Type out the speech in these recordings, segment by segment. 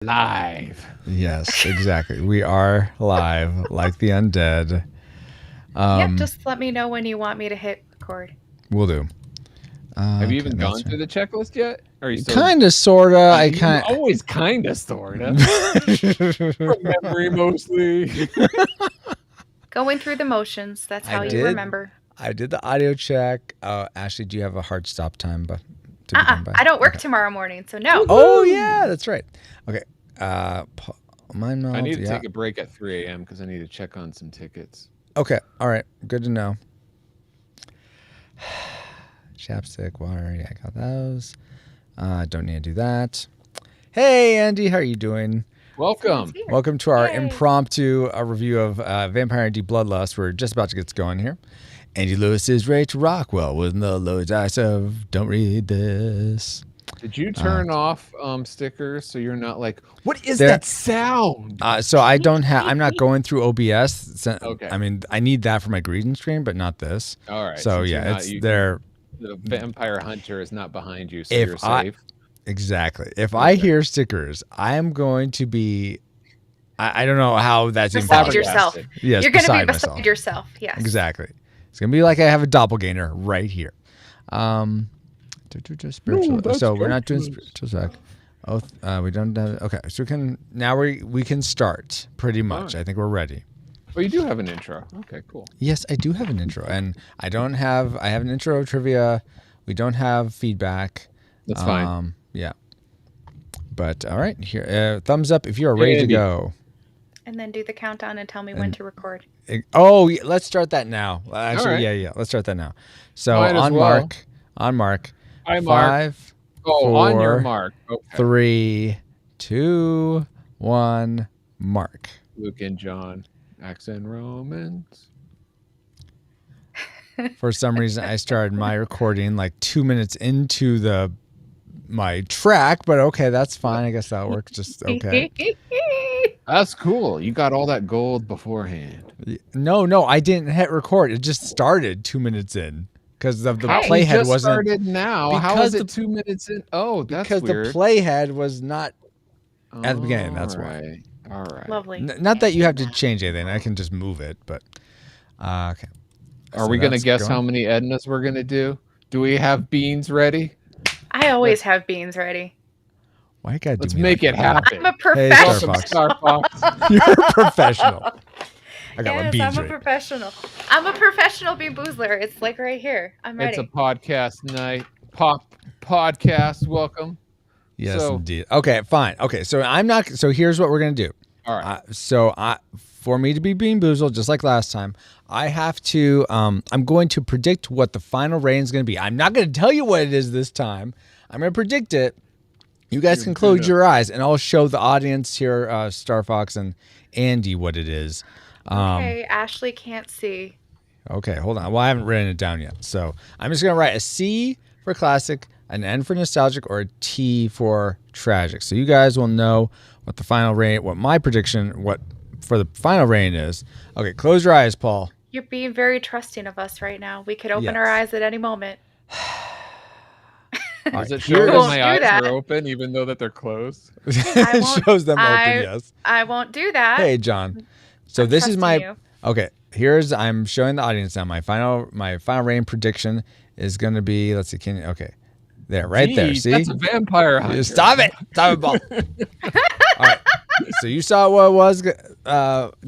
Live. Yes, exactly. We are live, like the undead. Yep, just let me know when you want me to hit record. We'll do. Have you even gone through the checklist yet? Or are you still Kinda, sorta. always kinda, sorta. From memory, mostly. Going through the motions. That's how you remember. I did the audio check. Ashley, do you have a hard stop time? I don't work tomorrow morning, so no. Oh yeah, that's right. Okay. Mine I need to take a break at 3 a.m. because I need to check on some tickets. Okay. All right. Good to know. Chapstick, water. Yeah, I got those. Don't need to do that. Hey, Andy, how are you doing? Welcome. Welcome to our impromptu review of Vampire & Bloodlust. We're just about to get going here. Andy Lewis is ready to rock. Well, with the low dice of don't read this. Did you turn off stickers so you're not like, what is that sound? So I don't have. I'm not going through OBS. Okay. I mean, I need that for my greeting stream, but not this. All right. So yeah, it's there. The vampire hunter is not behind you, so you're safe. Exactly. If I hear stickers, I am going to be. I don't know how that's beside yourself. Yes, you're going to be beside yourself. Yes. Exactly. It's going to be like I have a doppelganger right here. Spiritual. So we're not doing spiritual sec. We don't. Okay. So we can start pretty much. Right. I think we're ready. Oh, you do have an intro. Okay, cool. Yes, I do have an intro, and I have an intro trivia. We don't have feedback. That's fine. Yeah. But all right, here, thumbs up if you are ready to go. And then do the countdown and tell me when to record. Let's start that now. Actually, right. yeah. Let's start that now. So on mark. I 5, mark. 4, on your mark. Okay. 3, 2, 1, mark. Luke and John, Acts and Romans. For some reason, I started my recording like 2 minutes into my track, but okay, that's fine. I guess that works just okay. That's cool. You got all that gold beforehand. No, I didn't hit record. It just started 2 minutes in. Because of the playhead wasn't started now. How is it 2 minutes in? Oh, that's because weird. The playhead was not at the beginning. That's why. All right. Lovely. Not that you have to change anything. I can just move it. But okay. Are we gonna guess how many Ednas we're gonna do? Do we have beans ready? I always have beans ready. Why you gotta do Let's make it happen. I'm a professional. Hey, Star Fox. You're a professional. I got my beans I'm a professional. I'm a professional bean boozler. It's like right here. I'm ready. It's a podcast night. Podcast. Welcome. Yes, indeed. Okay, fine. Okay, so So here's what we're gonna do. All right. For me to be Bean Boozled, just like last time, I have to. I'm going to predict what the final rating is going to be. I'm not going to tell you what it is this time. I'm going to predict it. You guys can close your eyes, and I'll show the audience here, Star Fox and Andy, what it is. Okay, Ashley can't see. Okay, hold on. Well, I haven't written it down yet, so I'm just going to write a C for classic, an N for nostalgic, or a T for tragic. So you guys will know what the final rating, what my prediction, what for the final rating is. Okay, close your eyes, Paul. You're being very trusting of us right now. We could open our eyes at any moment. Does it show that my eyes are open even though that they're closed? It shows them open, yes. I won't do that. Hey, John. So this is my okay. I'm showing the audience now. My final rating prediction is going to be. Let's see. There, right there. See, that's a vampire hunter. Stop it, Paul. All right. So you saw what it was,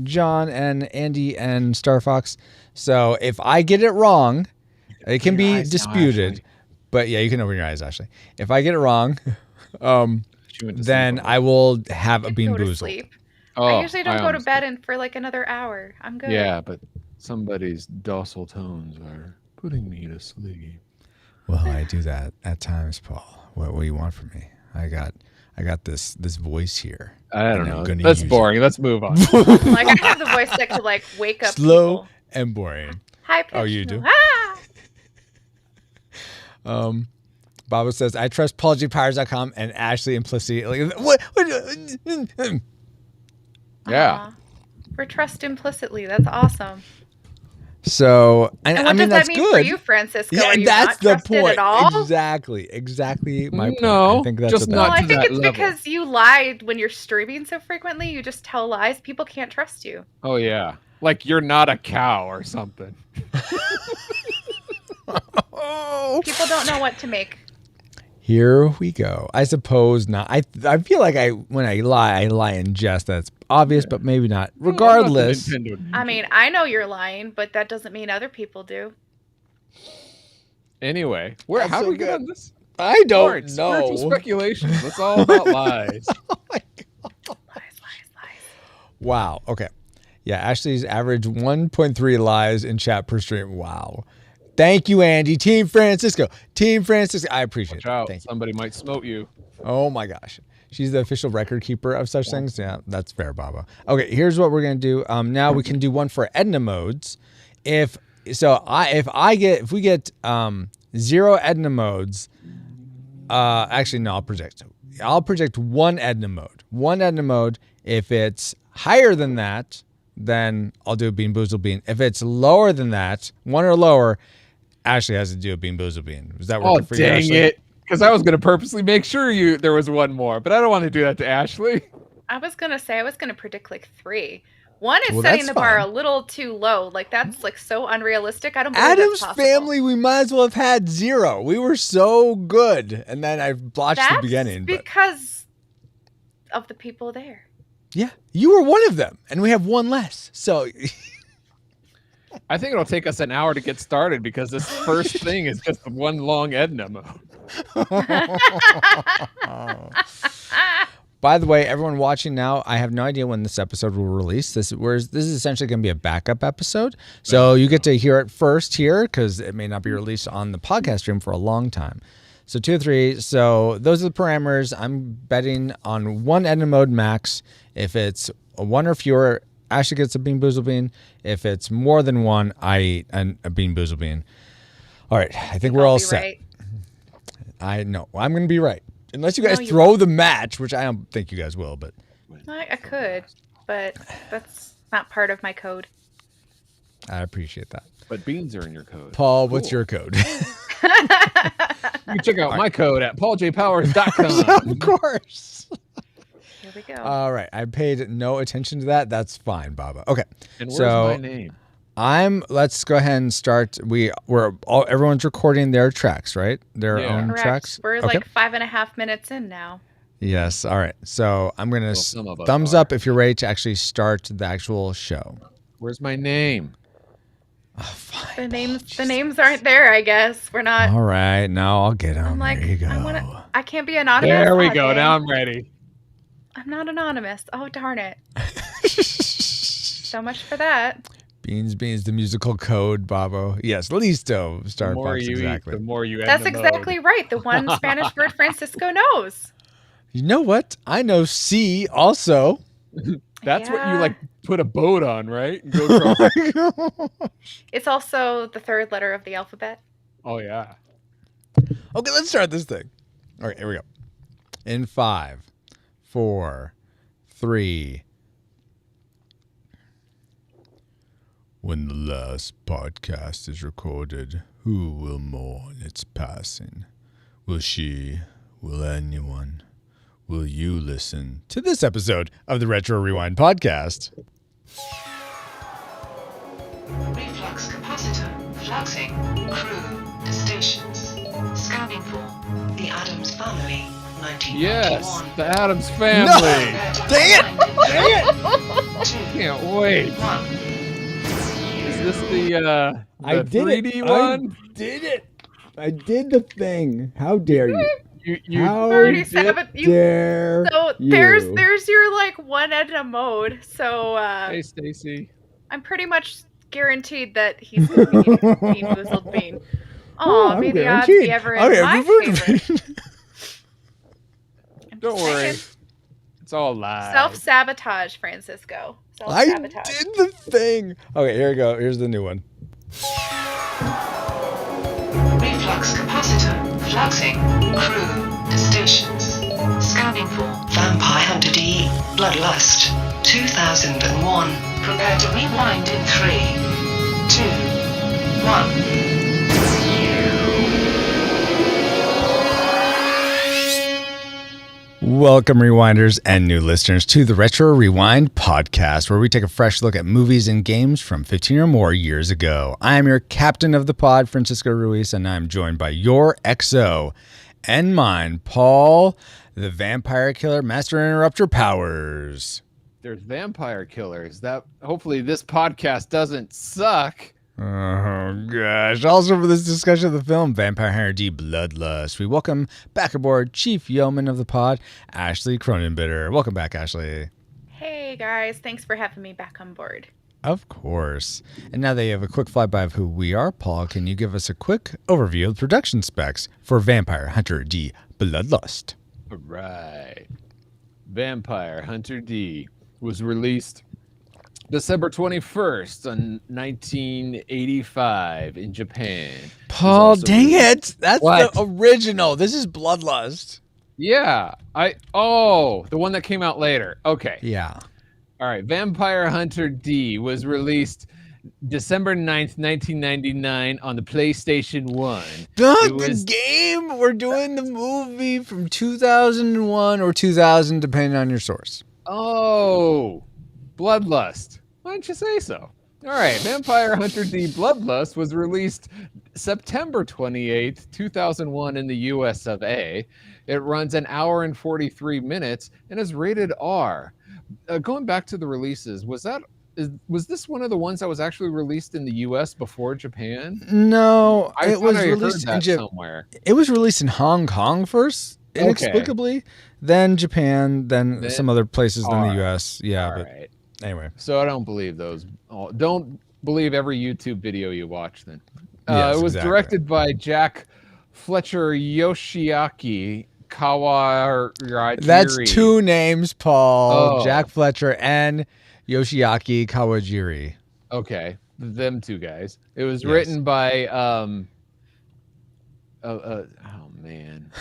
John and Andy and Star Fox. So if I get it wrong, it can be disputed. But yeah, you can open your eyes, Ashley. If I get it wrong, then I will have a Bean Boozled. I usually don't go to bed for like another hour. I'm good. Yeah, but somebody's docile tones are putting me to sleep. Well, I do that at times, Paul. What do you want from me? I got this voice here. I don't know. That's boring. Let's move on. Like I have the voice that could like wake up slow people. And boring. High pitch. Oh, you do? Ah! Baba says, I trust PaulGPowers.com and Ashley implicitly. Like, what? Yeah. We're trust implicitly. That's awesome. So, And I what mean, does that's that mean good. for you, Francisco? Yeah, Are you that's not the trusted point. at all? Exactly my point. No, I think that's just what Well, not I to think that it's level. because you lied when you're streaming so frequently. You just tell lies. People can't trust you. Oh yeah, like you're not a cow or something. People don't know what to make. Here we go. I suppose not. I feel like when I lie in jest. That's obvious, but maybe not. No, I'm not the Regardless, Nintendo Ninja. I mean, I know you're lying, but that doesn't mean other people do. Anyway, That's how so do we get good. on this? I don't All right, spiritual know. speculations. That's all about lies. Lies. Wow. Okay. Yeah, Ashley's average 1.3 lies in chat per stream. Wow. Thank you, Andy. Team Francisco. I appreciate Watch that. out, Thank you. somebody might smote you. Oh my gosh. She's the official record keeper of such things. Yeah, that's fair, Baba. Okay, here's what we're gonna do. Now we can do one for Edna modes. If we get 0 Edna modes, actually no, I'll project 1 Edna mode. 1 Edna mode. If it's higher than that, then I'll do a Bean Boozle Bean. If it's lower than that, 1 or lower, Ashley has to do a Bean Boozle Bean. Is that working for you, dang Ashley? it! Because I was going to purposely make sure there was one more, but I don't want to do that to Ashley. I was gonna predict like 3. One is Well, setting that's the bar fine. a little too low. Like that's like so unrealistic. I don't believe Adam's that's possible. family, we might as well have had 0. We were so good. And then I blotched That's the beginning. But because of the people there. yeah, you were one of them. And we have 1 less. So I think it'll take us an hour to get started because this first thing is just one long Edna mode. by the way, everyone watching now, I have no idea when this episode will release. This is essentially going to be a backup episode. So you get to hear it first here because it may not be released on the podcast stream for a long time. So 2 or 3. So those are the parameters. I'm betting on 1 Edna mode max. If it's 1 or fewer, Ashley gets a Bean Boozle Bean. If it's more than 1, I eat a Bean Boozle Bean. All right. I think we're all set. Right. I know. I'm going to be right. Unless you guys No, you throw the match, which I don't think you guys will, but I could, but that's not part of my code. I appreciate that. But beans are in your code. Paul, what's your code? You can check out my code at pauljpowers.com. Of course. Here we go. All right. I paid no attention to that. That's fine, Baba. Okay. And where's So my name? let's go ahead and start. Everyone's recording their tracks, right? Their Yeah. own Correct. tracks. We're Okay. like 5.5 minutes in now. Yes. All right. So I'm going to some of us thumbs are. up if you're ready to actually start the actual show. Where's my name? Oh, fine. The names aren't there. I guess we're not. All right. Now I'll get them. I'm like, there you go. I can't be anonymous. There we Oh, go. dang. Now I'm ready. I'm not anonymous. Oh darn it. So much for that. Beans, the musical code, Babo. Yes, Listo, The Star more Fox, you exactly. eat, the more you That's Edna exactly mode. right. The one Spanish word Francisco knows. You know what? I know C also. That's what you Yeah. like put a boat on, right? And go across. It's also the 3rd letter of the alphabet. Oh yeah. Okay, let's start this thing. All right, here we go. In 5, 4, 3. When the last podcast is recorded, who will mourn its passing? Will she? Will anyone? Will you listen to this episode of the Retro Rewind podcast? Reflux capacitor, fluxing, crew, to stations, scanning for the Addams family, 1991. Yes, the Addams family. Dang it! Can't wait. 1. Is this the I did 3D it. one? I did it. I did the thing. How dare you? You How Already you said did- it. Dare So you. there's your like 1 Edna mode. So Hey Stacy. I'm pretty much guaranteed that he's gonna be Bean Boozled Bean. Oh, I'm may the odds guaranteed. be ever Okay, in my favorite. I'm Don't just worry. saying. It's all live. Self-sabotage, Francisco. I Self-sabotage. did the thing. Okay, here we go. Here's the new one. Reflux capacitor, fluxing, crew, to stations, scanning for Vampire Hunter D, Bloodlust, 2001. Prepare to rewind in 3, 2, 1. Welcome, rewinders and new listeners, to the Retro Rewind podcast, where we take a fresh look at movies and games from 15 or more years ago. I am your captain of the pod, Francisco Ruiz, and I'm joined by your XO and mine, Paul, the Vampire Killer Master Interrupter Powers. There's vampire killers. That hopefully this podcast doesn't suck. Oh, gosh. Also, for this discussion of the film, Vampire Hunter D Bloodlust, we welcome back aboard Chief Yeoman of the pod, Ashley Cronenbitter. Welcome back, Ashley. Hey guys, thanks for having me back on board. Of course. And now that you have a quick flyby of who we are, Paul, can you give us a quick overview of the production specs for Vampire Hunter D Bloodlust? All right. Vampire Hunter D was released December 21st on 1985 in Japan. Paul, dang released- it. That's What? the original. This is Bloodlust. Yeah. The one that came out later. Okay. Yeah. All right. Vampire Hunter D was released December 9th, 1999 on the PlayStation 1. Not It the was- game. We're doing the movie from 2001 or 2000, depending on your source. Oh, Bloodlust. Why didn't you say so? All right, Vampire Hunter D Bloodlust was released September 28th, 2001 in the US of A. It runs an hour and 43 minutes and is rated R. Going back to the releases, was this one of the ones that was actually released in the US before Japan? No, I it thought was I heard released in that somewhere. It was released in Hong Kong first, inexplicably, then Japan, then some other places than the US. Yeah, All but right. anyway. So I don't believe those. Don't believe every YouTube video you watch then. Yes, it was exactly. directed by Jack Fletcher Yoshiaki Kawajiri. That's two names, Paul. Oh. Jack Fletcher and Yoshiaki Kawajiri. Okay, them two guys. It was Yes. written by oh man.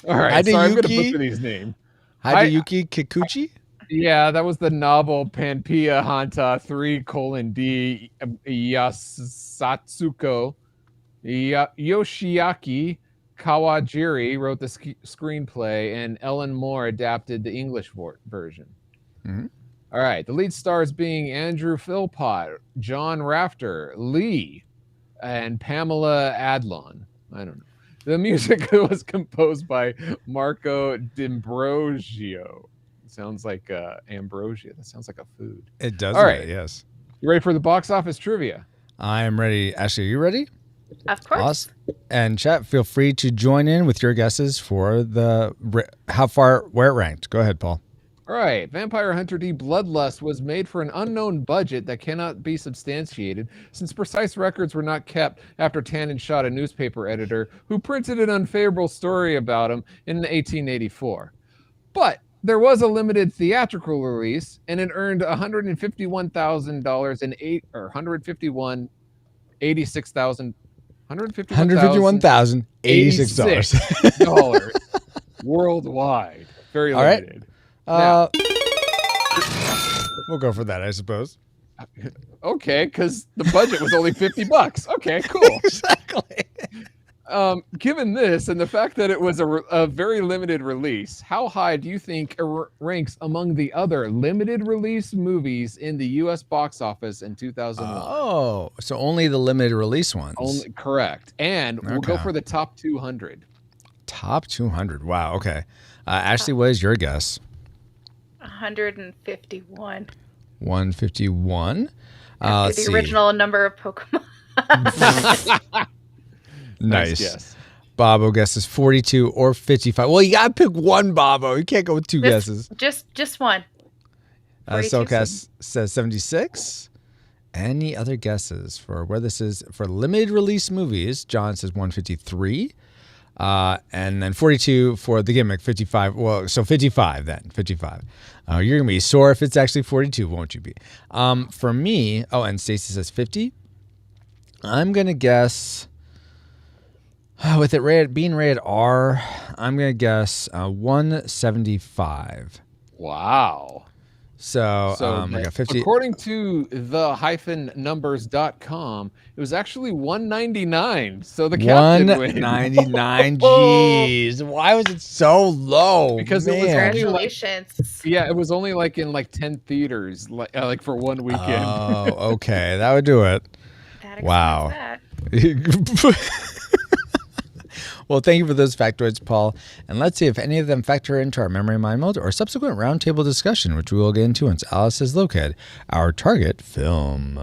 All right, sorry, I'm gonna Hideyuki? butcher these names. Hideyuki Kikuchi? Yeah, that was the novel Panpia Hanta 3:D Yasatsuko. Yoshiaki Kawajiri wrote the screenplay, and Ellen Moore adapted the English version. Mhm. All right, the lead stars being Andrew Philpott, John Rafter, Lee, and Pamela Adlon. I don't know. The music was composed by Marco D'Ambrosio. Sounds like ambrosia. That sounds like a food. It does. All right. Yes. You ready for the box office trivia? I am ready. Ashley, are you ready? Of course. Awesome. And chat, feel free to join in with your guesses for where it ranked. Go ahead, Paul. All right. Vampire Hunter D Bloodlust was made for an unknown budget that cannot be substantiated since precise records were not kept after Tannen shot a newspaper editor who printed an unfavorable story about him in 1884. But there was a limited theatrical release, and it earned $151,000 and $151,086. dollars worldwide. Very All right. limited. We'll go for that, I suppose. Okay, because the budget was only $50. Okay, cool. Exactly. Given this and the fact that it was a very limited release, how high do you think it ranks among the other limited release movies in the U.S. box office in 2001? Oh, so only the limited release ones. Only correct. And we'll go Okay. for the top 200. Top 200. Wow. Okay. Ashley, what is your guess? 151. 151. After Let's the see. original number of Pokemon. Nice. guess. Bobo guesses 42 or 55. Well, you got to pick one, Bobo. You can't go with two guesses. Just one. 42. Soulcast says 76. Any other guesses for where this is for limited release movies? John says 153. And then 42 for the gimmick, 55. Well, so 55 then, 55. You're going to be sore if it's actually 42, won't you be? For me, and Stacy says 50. I'm going to guess, with it being rated R, I'm going to guess 175. Wow. So, we got 50. According to the-numbers.com, it was actually 199. So the captain wins. 199. Jeez. Why was it so low? Because it was Man. only like, Congratulations. it was only like in like 10 theaters, like for one weekend. Oh, okay. That would do it. That Wow. that. Well, thank you for those factoids, Paul. And let's see if any of them factor into our memory mind mode or subsequent roundtable discussion, which we will get into once Alice has located our target film.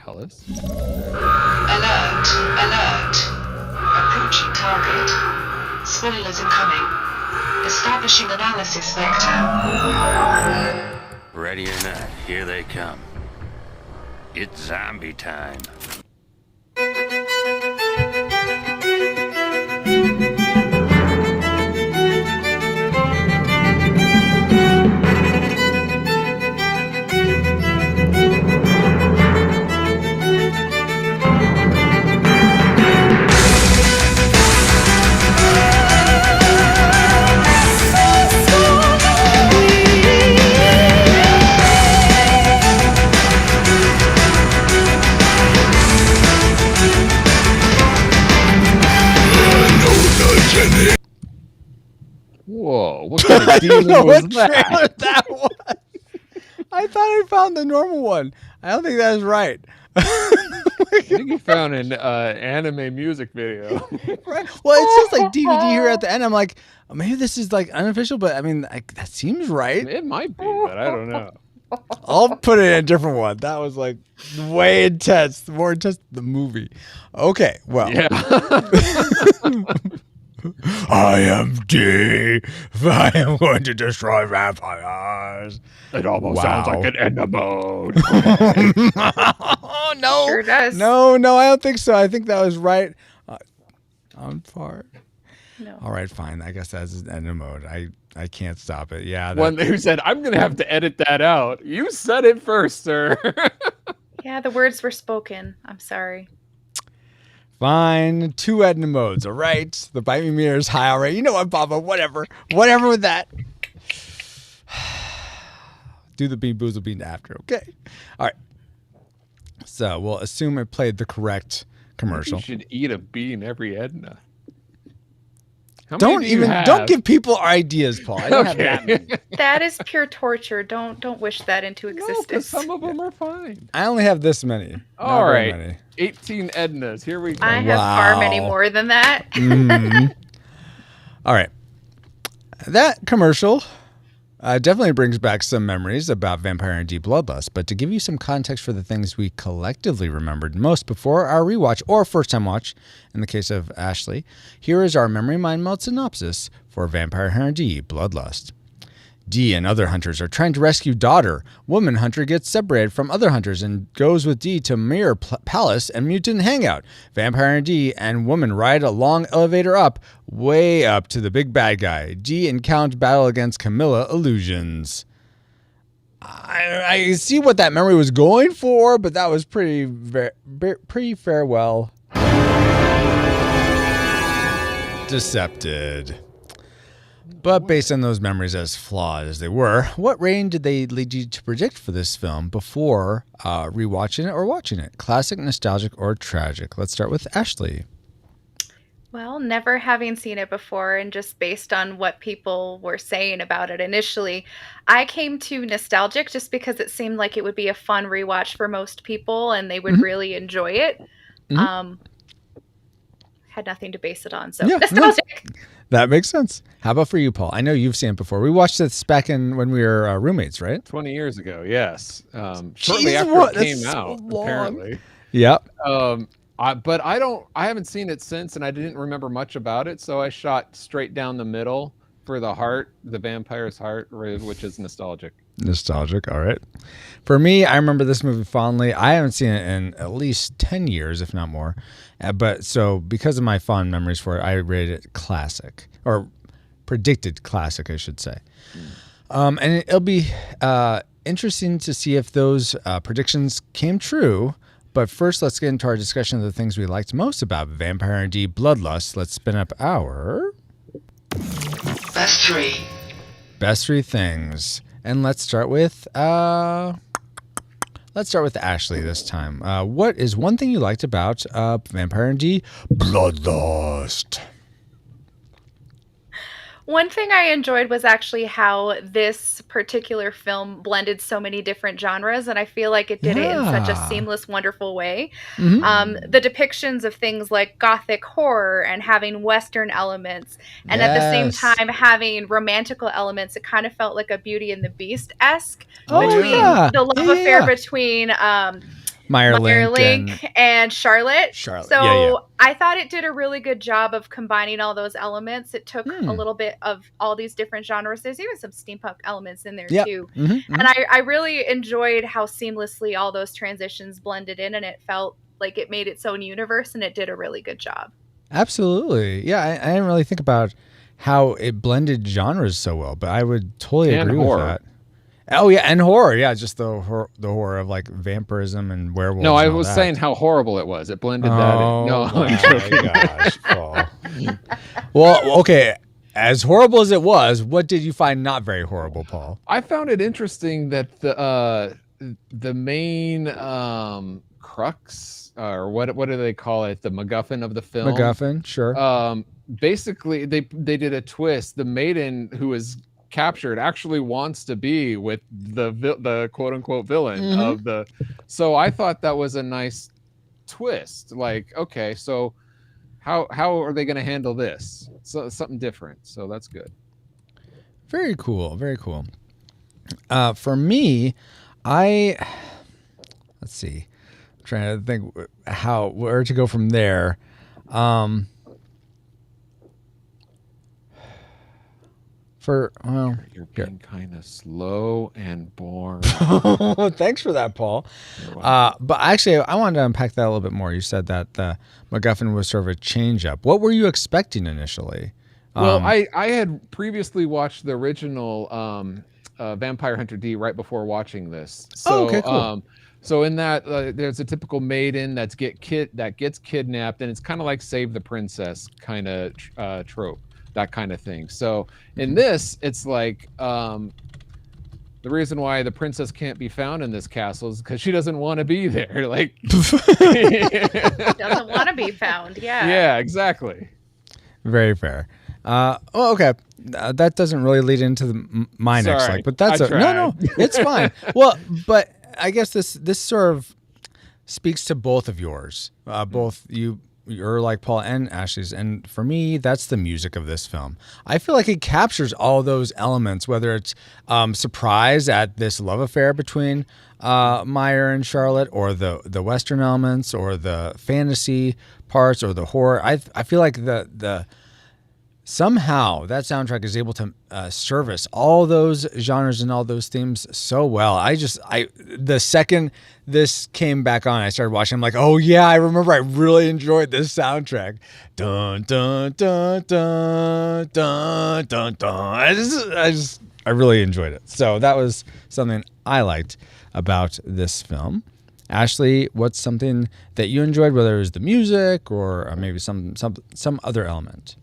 Alice? Alert, alert. Approaching target. Spoilers incoming. Establishing analysis vector. Ready or not, here they come. It's zombie time. Whoa, what kind of demon was What that? trailer that was? I thought I found the normal one. I don't think that is right. I think you found an anime music video. Right. Well, it says like DVD here at the end. I'm like, oh, maybe this is like unofficial, but I mean, that seems right. It might be, but I don't know. I'll put it in a different one. That was like way intense, more intense than the movie. Okay, well. Yeah. I am D. I am going to destroy vampires. It almost sounds like an end mode. Oh, no. Sure does. No, I don't think so. I think that was right on par. No. All right, fine. I guess that's an end mode. I can't stop it. Yeah. One who said, I'm going to have to edit that out. You said it first, sir. Yeah, the words were spoken. I'm sorry. Fine. 2 Edna modes. All right. The bite me meter is high already. You know what, Baba? Whatever with that. Do the bean boozle bean after. Okay. All right. So we'll assume I played the correct commercial. You should eat a bean every Edna. How many Don't do you have? don't give people ideas, Paul. I don't have that many. That is pure torture. Don't wish that into No, 'cause existence. some of them are fine. I only have this many. Not All very right. many. 18 Ednas. Here we go. I have far many Wow. more than that. Mhm. All right. That commercial definitely brings back some memories about Vampire and D Bloodlust, but to give you some context for the things we collectively remembered most before our rewatch or first time watch, in the case of Ashley, here is our memory mind meld synopsis for Vampire Hunter D Bloodlust. D and other hunters are trying to rescue daughter. Woman hunter gets separated from other hunters and goes with D to Mirror Palace and Mutant Hangout. Vampire and D and woman ride a long elevator up, way up to the big bad guy. D encounter battle against Camilla Illusions. I see what that memory was going for, but that was pretty farewell. Decepted. But based on those memories, as flawed as they were, what rating did they lead you to predict for this film before rewatching it or watching it? Classic, nostalgic, or tragic? Let's start with Ashley. Well, never having seen it before and just based on what people were saying about it initially, I came to nostalgic just because it seemed like it would be a fun rewatch for most people and they would really enjoy it. Had nothing to base it on, so Yeah, nostalgic. That makes sense. How about for you, Paul? I know you've seen it before. We watched this back when we were roommates, right? 20 years ago, yes. Shortly Jeez, after what? it came That's so out, long. apparently. Yep. But I haven't seen it since, and I didn't remember much about it, so I shot straight down the middle for the heart, the vampire's heart, which is nostalgic. Nostalgic, all right. For me, I remember this movie fondly. I haven't seen it in at least 10 years, if not more. But so because of my fond memories for it, I rated it classic, or predicted classic, I should say. And it'll be interesting to see if those predictions came true. But first, let's get into our discussion of the things we liked most about Vampire and D Bloodlust. Let's spin up our... Best 3. Best three things. And let's start with Ashley this time. What is one thing you liked about Vampire D Bloodlust? One thing I enjoyed was actually how this particular film blended so many different genres, and I feel like it did it in such a seamless, wonderful way. The depictions of things like gothic horror and having Western elements, and at the same time having romantical elements, it kind of felt like a Beauty and the Beast-esque between the love affair between Meyerlink and Charlotte. So I thought it did a really good job of combining all those elements. It took a little bit of all these different genres. There's even some steampunk elements in there too. And I really enjoyed how seamlessly all those transitions blended in, and it felt like it made its own universe, and it did a really good job. Absolutely. Yeah, I didn't really think about how it blended genres so well, but I would totally agree with that. Oh yeah, and horror. Yeah, just the horror of like vampirism and werewolves. No, I was saying how horrible it was. It blended that in. No, I'm joking. Gosh, Paul. Well, okay. As horrible as it was, what did you find not very horrible, Paul? I found it interesting that the main crux, or what do they call it? The MacGuffin of the film. MacGuffin, sure. Basically, they did a twist. The maiden who is captured actually wants to be with the quote unquote villain of the. So I thought that was a nice twist. Like, okay, so how are they going to handle this? So something different. So that's good. Very cool. Very cool. For me, let's see. I'm trying to think where to go from there. You're being kind of slow and boring. Thanks for that, Paul. But actually, I wanted to unpack that a little bit more. You said that the MacGuffin was sort of a change up. What were you expecting initially? Well, I had previously watched the original Vampire Hunter D right before watching this. So, okay, cool. So in that, there's a typical maiden that gets kidnapped, and it's kind of like Save the Princess kind of trope. That kind of thing. So in this, it's like the reason why the princess can't be found in this castle is because she doesn't want to be there. Like, doesn't want to be found. Yeah. Yeah, exactly. Very fair. Okay. That doesn't really lead into my next like, but that's no, it's fine. Well, but I guess this sort of speaks to both of yours. Both you're like Paul and Ashley's, and for me, that's the music of this film. I feel like it captures all those elements, whether it's surprise at this love affair between Meyer and Charlotte, or the Western elements, or the fantasy parts, or the horror. I feel like the somehow that soundtrack is able to service all those genres and all those themes so well. The second this came back on, I started watching. I'm like, oh yeah, I remember. I really enjoyed this soundtrack. Dun dun dun dun dun dun dun. I really enjoyed it. So that was something I liked about this film. Ashley, what's something that you enjoyed, whether it was the music or maybe some other element?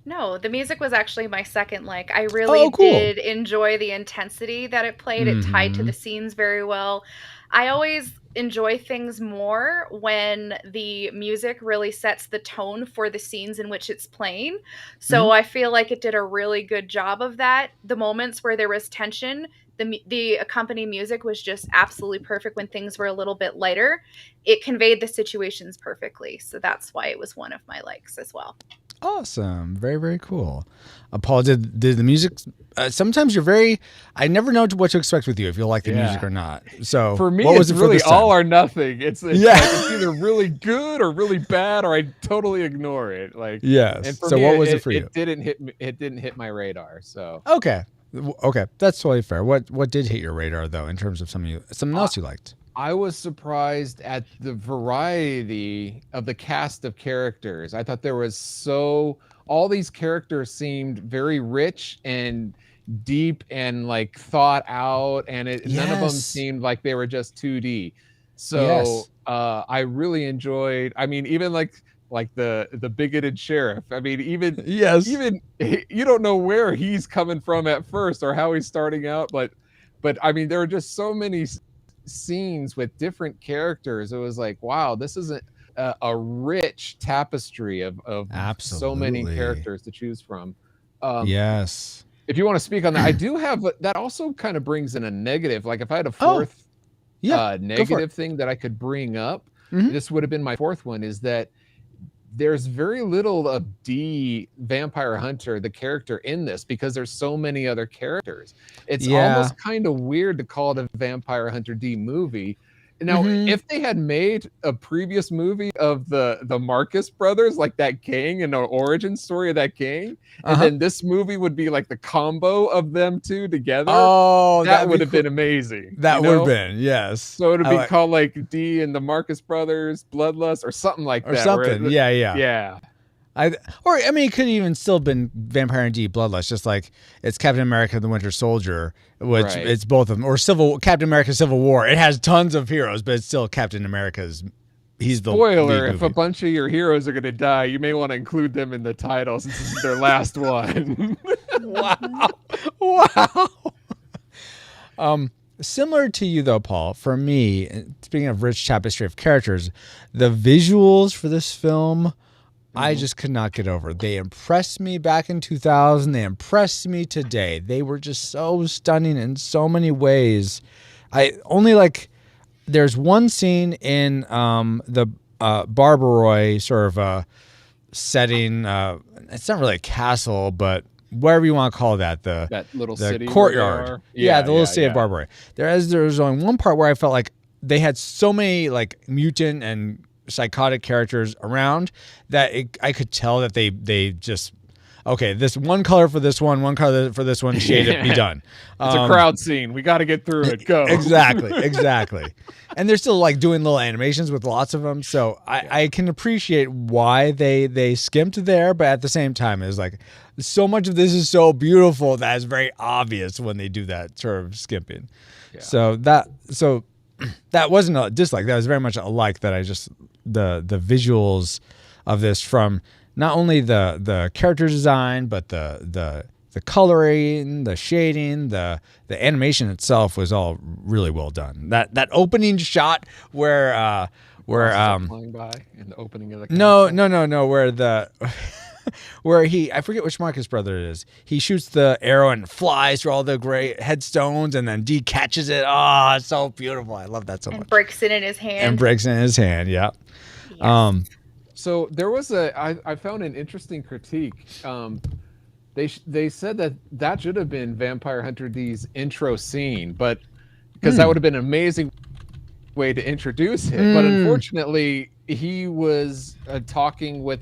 No, the music was actually my second like. I really did enjoy the intensity that it played. It tied to the scenes very well. I always enjoy things more when the music really sets the tone for the scenes in which it's playing. So I feel like it did a really good job of that. The moments where there was tension, the accompanying music was just absolutely perfect. When things were a little bit lighter, it conveyed the situations perfectly. So that's why it was one of my likes as well. Awesome. Very, very cool. Paul, did the music, sometimes I never know what to expect with you, if you'll like the music or not. So for me, it's really all or nothing. It's like it's either really good or really bad, or I totally ignore it. Like, yes. And for so me, what was it for you? It didn't hit my radar. So okay, that's totally fair. What did hit your radar though, in terms of something else you liked? I was surprised at the variety of the cast of characters. I thought all these characters seemed very rich and deep and like thought out, and none of them seemed like they were just 2D. So I really enjoyed, I mean, even like like the bigoted sheriff. I mean, even Yes. you don't know where he's coming from at first or how he's starting out, but I mean, there are just so many scenes with different characters. It was like, wow, this is a rich tapestry of so many Absolutely. characters to choose from. Yes. If you want to speak on that, I do have that also kind of brings in a negative. Like if I had a Oh, fourth yeah, go for it. negative thing that I could bring up, Mhm. this would have been my fourth one, is that there's very little of D Vampire Hunter, the character, in this because there's so many other characters. It's Yeah. almost kind of weird to call it a Vampire Hunter D movie. Now, Mhm. if they had made a previous movie of the Marcus brothers, like that gang and the origin story of that gang, and then this movie would be like the combo of them two together, Oh, that would have been amazing. That would have been, yes. So it would be called like D and the Marcus Brothers, Bloodlust, or something like that. Or something. Yeah. Yeah. I mean, it could even still been Vampire and D Bloodlust, just like it's Captain America: The Winter Soldier, which it's both of them, or Captain America: Civil War. It has tons of heroes, but it's still Captain America's. He's the spoiler. lead If movie. a bunch of your heroes are going to die, you may want to include them in the title since this is their last one. Wow. Similar to you though, Paul, for me, speaking of rich tapestry of characters, the visuals for this film, I just could not get over. They impressed me back in 2000. They impressed me today. They were just so stunning in so many ways. There's one scene in the Barbaroi sort of setting. It's not really a castle, but whatever you want to call that, that little city courtyard. The little city of Barbaroi. There's only one part where I felt like they had so many like mutant and psychotic characters around that I could tell that they just, okay, this one color for this one color for this one, shade it, be done. It's a crowd scene. We got to get through it. Go. Exactly. And they're still like doing little animations with lots of them. So I can appreciate why they skimped there, but at the same time, it's like so much of this is so beautiful that it's very obvious when they do that sort of skimping. Yeah. So that wasn't a dislike. That was very much a like that. I just the visuals of this, from not only the character design, but the coloring, the shading, the animation itself was all really well done. That opening shot where flying by in the opening of the no where the where I forget which Marcus brother it is. He shoots the arrow and flies through all the gray headstones, and then D catches it. Oh, it's so beautiful. I love that so much. And breaks it in his hand. Yeah. Yes. So there was I found an interesting critique. They said that should have been Vampire Hunter D's intro scene, but because that would have been an amazing way to introduce him. But unfortunately, he was talking with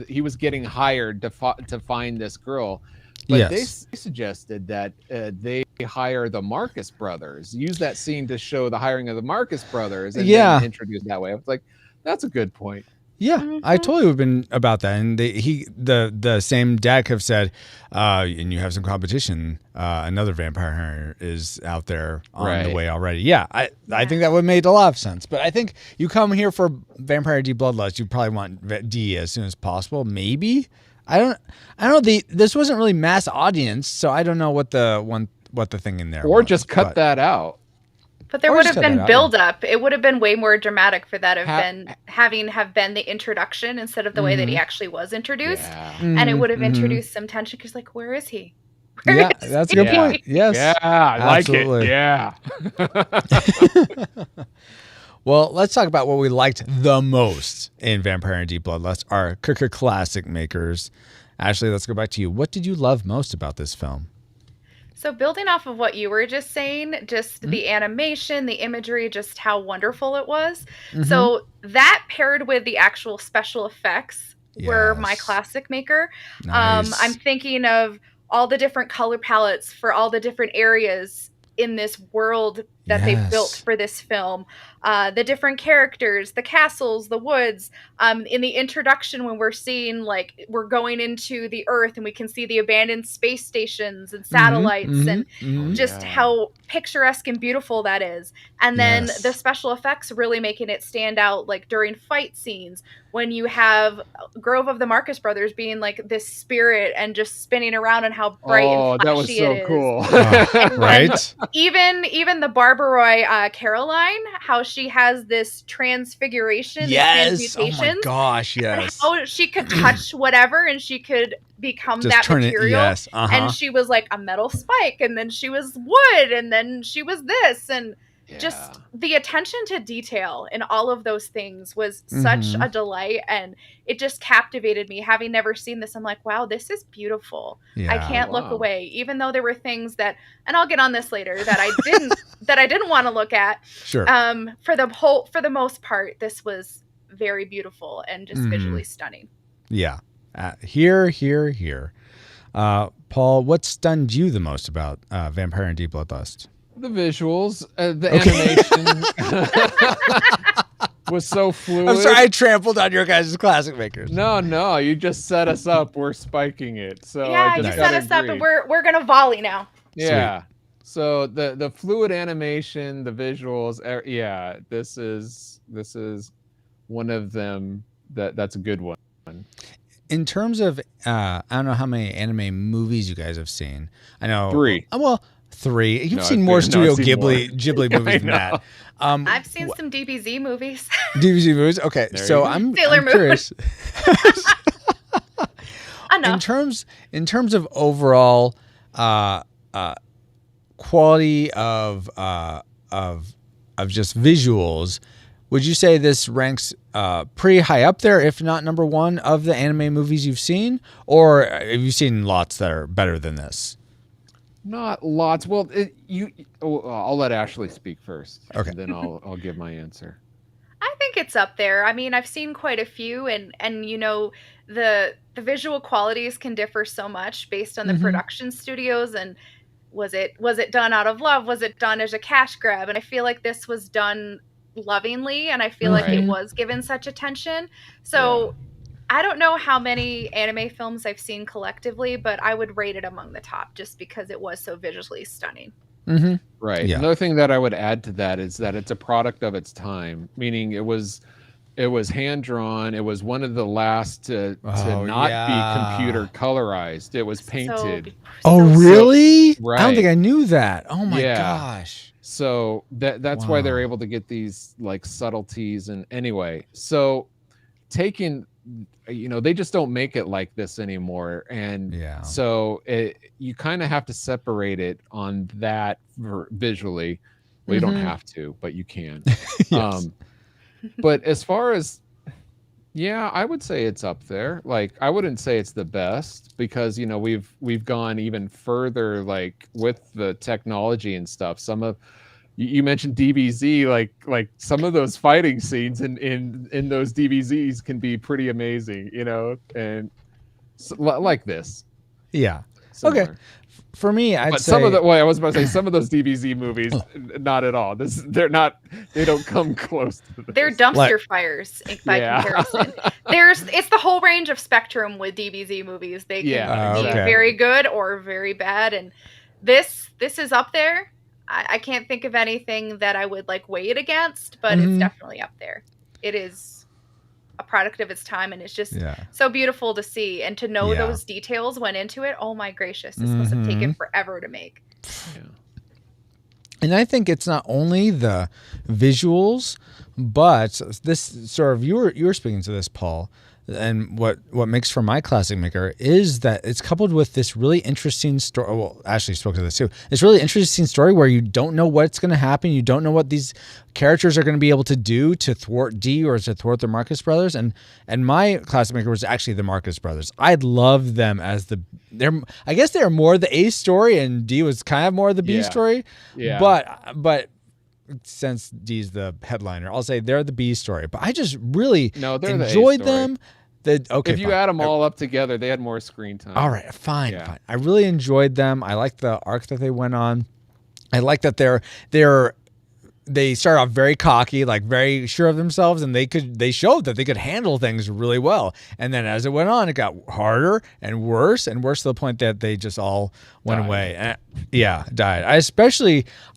he was getting hired to find this girl. But they suggested that they hire the Marcus brothers, use that scene to show the hiring of the Marcus brothers, and then introduce that way. I was like, that's a good point. Yeah, I totally would have been about that. And the same dad could have said, and you have some competition. Another vampire hunter is out there on the way already. Yeah, I think that would have made a lot of sense. But I think you come here for Vampire D Bloodlust, you probably want D as soon as possible. Maybe. I don't know. This wasn't really mass audience, so I don't know what the thing in there or was, just cut that out. But there would have been build up. It would have been way more dramatic for that have been the introduction instead of the way that he actually was introduced. Yeah. And it would have introduced some tension because, like, where is he? That's a good point. Yes. Yeah, I absolutely. like it. Yeah. Well, let's talk about what we liked the most in Vampire and D Bloodlust, our classic makers. Ashley, let's go back to you. What did you love most about this film? So building off of what you were just saying, just the animation, the imagery, just how wonderful it was. So that paired with the actual special effects were my classic maker. Nice. I'm thinking of all the different color palettes for all the different areas in this world that they built Yes. for this film. The different characters, the castles, the woods. In the introduction, when we're seeing, like, we're going into the Earth and we can see the abandoned space stations and satellites, and just how picturesque and beautiful that is. And then the Yes. special effects really making it stand out, like during fight scenes, when you have Grove of the Marcus Brothers being like this spirit and just spinning around, and how bright and that was flashy so it is. cool. Oh, right? Even the Barbaroi Caroline, how she has this transfiguration, Yes. these Oh my transmutations, gosh, and yes. how she could touch whatever and she could become Just that turn it, material. yes. And she was like a metal spike, and then she was wood, and then she was this, and just the attention to detail in all of those things was such a delight, and it just captivated me. Having never seen this, I'm like, wow, this is beautiful. I can't look away, even though there were things that, and I'll get on this later, that I didn't want to look at. Sure. For the most part, this was very beautiful and just visually stunning. Yeah. Here. Paul, what stunned you the most about Vampire and Deep Bloodlust? The visuals, the animation was so fluid. I'm sorry, I trampled on your guys' classic makers. No, you just set us up. We're spiking it. So yeah, I you just set us up, and we're gonna volley now. Yeah. Sweet. So the fluid animation, the visuals, this is one of them that's a good one. In terms of, I don't know how many anime movies you guys have seen. I know 3. Well, 3. You've seen more Studio Ghibli movies than that. I've seen some DBZ movies. DBZ movies. Okay, so I'm curious. In terms of overall quality of just visuals, would you say this ranks pretty high up there, if not number one, of the anime movies you've seen? Or have you seen lots that are better than this? Not lots. Well, I'll let Ashley speak first. Okay. And then I'll give my answer. I think it's up there. I mean, I've seen quite a few, and you know, the visual qualities can differ so much based on the production studios, and was it done out of love? Was it done as a cash grab? And I feel like this was done lovingly, and I feel like it was given such attention. So I don't know how many anime films I've seen collectively, but I would rate it among the top just because it was so visually stunning. Right. Yeah. Another thing that I would add to that is that it's a product of its time, meaning it was hand drawn. It was one of the last to not be computer colorized. It was painted. Really? Right. I don't think I knew that. Oh my gosh. So that's why they're able to get these like subtleties. And anyway, so taking, they just don't make it like this anymore. And so you kind of have to separate it on that visually. Well, you don't have to, but you can. But as far as, I would say it's up there. Like, I wouldn't say it's the best because, we've gone even further, like with the technology and stuff. Some of, you mentioned DBZ, like some of those fighting scenes in those DBZs can be pretty amazing, and so, like this. Yeah. Similar. Okay. For me, I'd say some of I was about to say some of those DBZ movies, not at all. They don't come close to this. They're dumpster fires by comparison. It's the whole range of spectrum with DBZ movies. They can be very good or very bad, and this is up there. I can't think of anything that I would like weigh it against, but it's definitely up there. It is a product of its time, and it's just so beautiful to see and to know those details went into it. Oh my gracious, this must have taken forever to make. And I think it's not only the visuals, but this sort of you were speaking to this, Paul, and what makes for my classic maker is that it's coupled with this really interesting story. Well, Ashley spoke to this too. It's really interesting story where you don't know what's going to happen. You don't know what these characters are going to be able to do to thwart D or to thwart the Marcus brothers. And my classic maker was actually the Marcus brothers. I love them as I guess they're more the A story and D was kind of more the B story. Yeah. But since D's the headliner, I'll say they're the B story. But I just really enjoyed them. If you add them all up together, they had more screen time. All right, fine. I really enjoyed them. I like the arc that they went on. I like that they're they started off very cocky, like very sure of themselves, and they showed that they could handle things really well. And then as it went on, it got harder and worse to the point that they just all went away. And, died.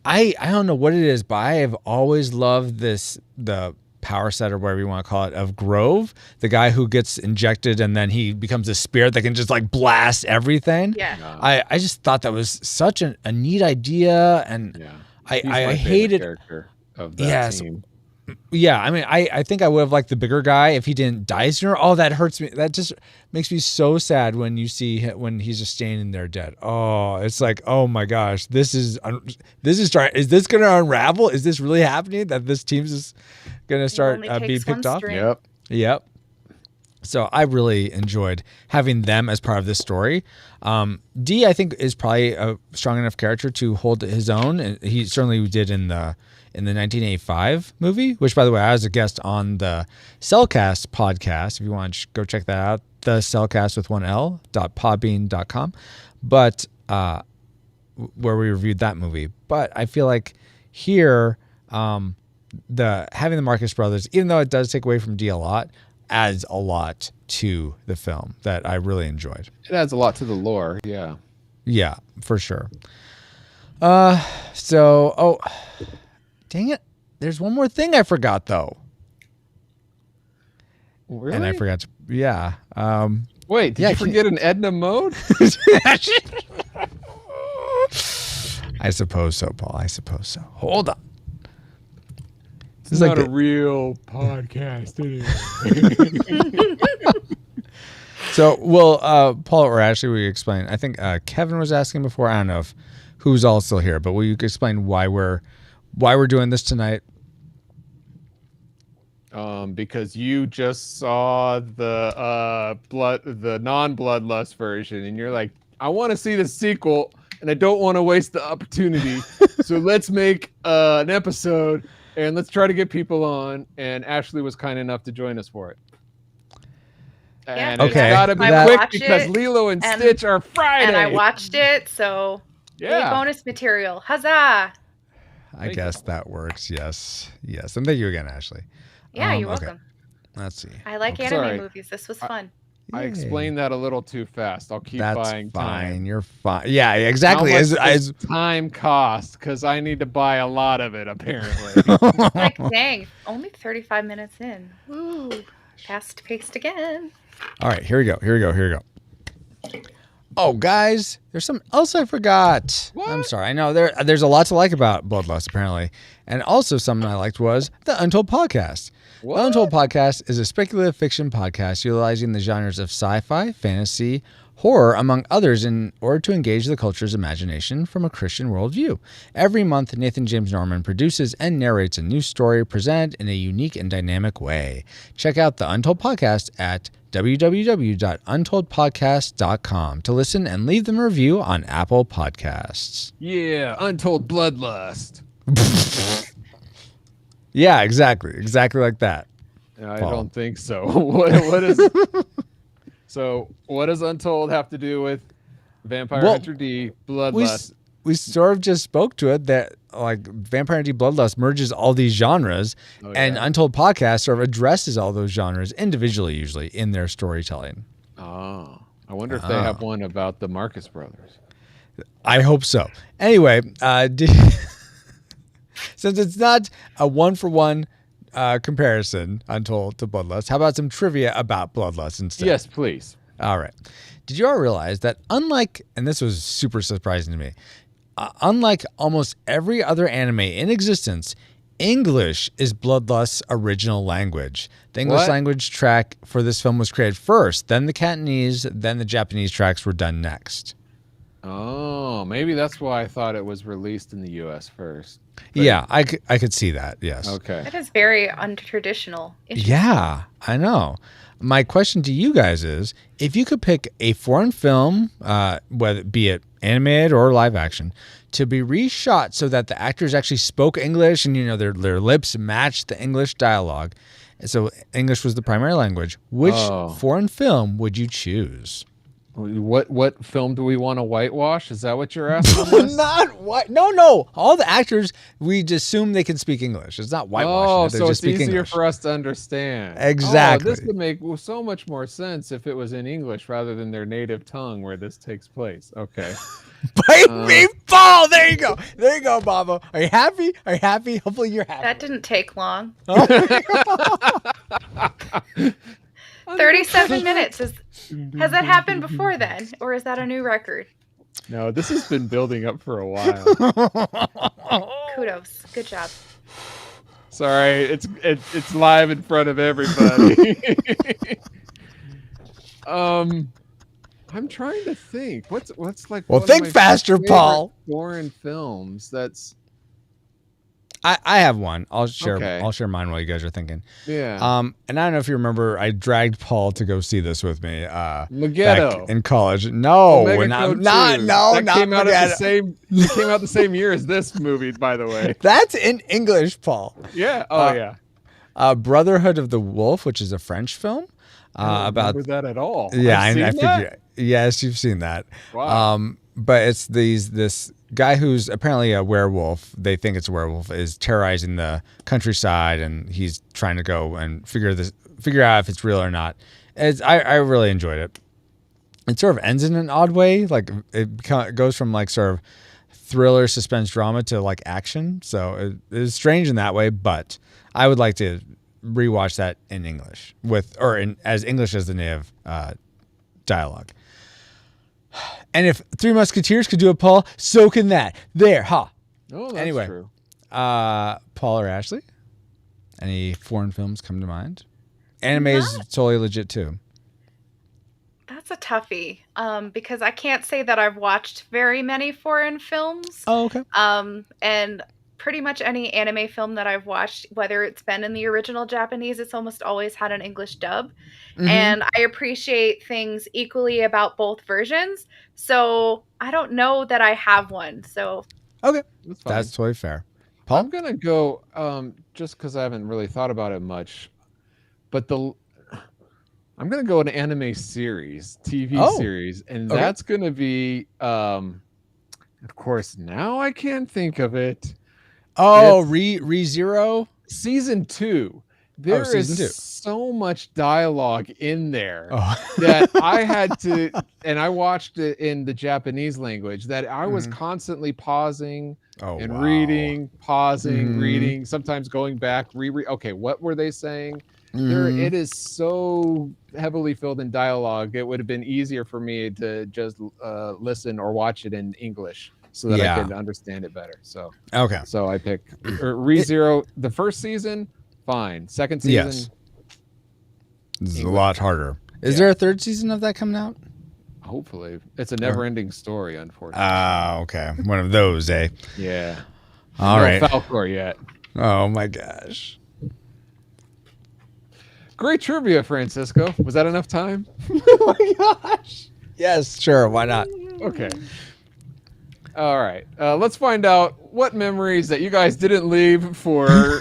I don't know what it is, but I have always loved the power set or whatever you want to call it of Grove, the guy who gets injected and then he becomes a spirit that can just like blast everything. Yeah. I just thought that was such a neat idea, and I hated character of that team. Yeah, I mean, I think I would have liked the bigger guy if he didn't die sooner. Oh, that hurts me. That just makes me so sad when you see when he's just standing there dead. Oh, it's like, oh my gosh, this is trying. Is this going to unravel? Is this really happening? That this team's just going to start being picked off? Yep. So I really enjoyed having them as part of this story. D, I think, is probably a strong enough character to hold his own, and he certainly did in the 1985 movie, which, by the way, I was a guest on the Cellcast podcast. If you want to go check that out, the Cellcast with 1L.podbean.com, but where we reviewed that movie. But I feel like here, having the Marcus Brothers, even though it does take away from D a lot, adds a lot to the film that I really enjoyed. It adds a lot to the lore, yeah. Yeah, for sure. Dang it. There's one more thing I forgot, though. Really? And I forgot to, Wait, did you forget an Edna mode? I suppose so, Paul. I suppose so. Hold on. It's not a real podcast anyway. So, Paul or Ashley, will you explain? I think Kevin was asking before. I don't know who's all still here, but will you explain why we're doing this tonight? Because you just saw the non-bloodlust version, and you're like, I want to see the sequel, and I don't want to waste the opportunity. So let's make an episode, and let's try to get people on. And Ashley was kind enough to join us for it. And it's gotta be quick because Lilo and Stitch are Friday. And I watched it, so bonus material. Huzzah! I guess that works. Yes. And thank you again, Ashley. Yeah, you're welcome. Let's see. I like anime movies. This was fun. I explained that a little too fast. I'll keep buying time. You're fine. Yeah, exactly. How much does time cost? Because I need to buy a lot of it, apparently. Like, dang, only 35 minutes in. Ooh, fast-paced again. All right, here we go. Oh, guys, there's something else I forgot. What? I'm sorry. I know there's a lot to like about Bloodlust, apparently. And also something I liked was the Untold Podcast. What? The Untold Podcast is a speculative fiction podcast utilizing the genres of sci-fi, fantasy, horror, among others, in order to engage the culture's imagination from a Christian worldview. Every month, Nathan James Norman produces and narrates a new story presented in a unique and dynamic way. Check out the Untold Podcast at www.untoldpodcast.com to listen and leave them a review on Apple Podcasts. Yeah, Untold Bloodlust. Yeah, exactly like that. I don't think so. What is? So, what does Untold have to do with Vampire Hunter D, Bloodlust? We sort of just spoke to it that like Vampire Hunter D, Bloodlust merges all these genres, and Untold Podcast sort of addresses all those genres individually, usually in their storytelling. Oh, I wonder if they have one about the Marcus Brothers. I hope so. Anyway, since it's not a one-for-one comparison, Untold to Bloodlust, how about some trivia about Bloodlust instead? Yes, please. All right. Did you all realize that unlike, and this was super surprising to me, unlike almost every other anime in existence, English is Bloodlust's original language. The English language track for this film was created first, then the Cantonese, then the Japanese tracks were done next. Oh, maybe that's why I thought it was released in the U.S. first. But yeah, I could see that, yes. Okay. That is very untraditional. Yeah, I know. My question to you guys is, if you could pick a foreign film, whether be it animated or live action, to be reshot so that the actors actually spoke English and their lips matched the English dialogue, so English was the primary language, which foreign film would you choose? What film do we want to whitewash? Is that what you're asking? us? Not what? No. All the actors, we just assume they can speak English. It's not whitewashing. Oh, They so just it's speak easier English. for us to understand. Exactly. Oh, this would make so much more sense if it was in English rather than their native tongue where this takes place. Okay. Bite me, Paul. There you go. There you go, Baba. Are you happy? Are you happy? Hopefully you're happy. That didn't take long. Oh. 37 minutes. Has that happened before then? Or is that a new record? No, this has been building up for a while. Kudos. Good job. Sorry, it's live in front of everybody. I'm trying to think. What's like? Well, one of think my faster, favorite Paul. Foreign films. That's I have one. I'll share. Okay. I'll share mine while you guys are thinking. yeah. And I don't know if you remember, I dragged Paul to go see this with me. Megiddo. Back in college. No, Omega not Code not 2. no, that not came out at the Megiddo. same. It came out the same year as this movie, by the way. That's in English, Paul. Yeah. Oh yeah. Brotherhood of the Wolf, which is a French film I don't about. remember that at all. Yeah, I've I seen think that? yes, you've seen that. Wow. But it's this guy who's apparently a werewolf. They think it's a werewolf, is terrorizing the countryside, and he's trying to go and figure out if it's real or not. I really enjoyed it. It sort of ends in an odd way. Like it goes from like sort of thriller, suspense, drama to like action. So it is strange in that way. But I would like to rewatch that in English as English as the native dialogue. And if Three Musketeers could do it, Paul, so can that. There, ha. Oh, that's Anyway. true. Paul or Ashley? Any foreign films come to mind? Anime is totally legit too. That's a toughie. Because I can't say that I've watched very many foreign films. Oh, okay. And pretty much any anime film that I've watched, whether it's been in the original Japanese, it's almost always had an English dub. Mhm. And I appreciate things equally about both versions. So I don't know that I have one. So Okay. That's fine. That's totally fair. I'm Paul? gonna go just because I haven't really thought about it much, but I'm gonna go an anime series, TV Oh, series, and okay. that's gonna be of course now I can't think of it. Oh, It's- ReZero? Season 2. There is season 2. so much dialogue in there Oh. that I had to, and I watched it in the Japanese language, that I was Mhm. constantly pausing Oh, and wow. reading, pausing, Mhm. reading, sometimes going back, okay, what were they saying? There, Mhm. it is so heavily filled in dialogue. It would have been easier for me to just listen or watch it in English so that Yeah. I could understand it better. So Okay. I picked ReZero. The first season, fine. Second season, Yes. This is a English. lot harder. Is Yeah. there a third season of that coming out? hopefully. It's a never-ending story, unfortunately. Ah, okay. One of those, eh? Yeah. All No right. Falcor yet. Oh my gosh. Great trivia, Francisco. Was that enough time? Oh my gosh. Yes, sure. Why not? Okay. All right. Let's find out what memories that you guys didn't leave for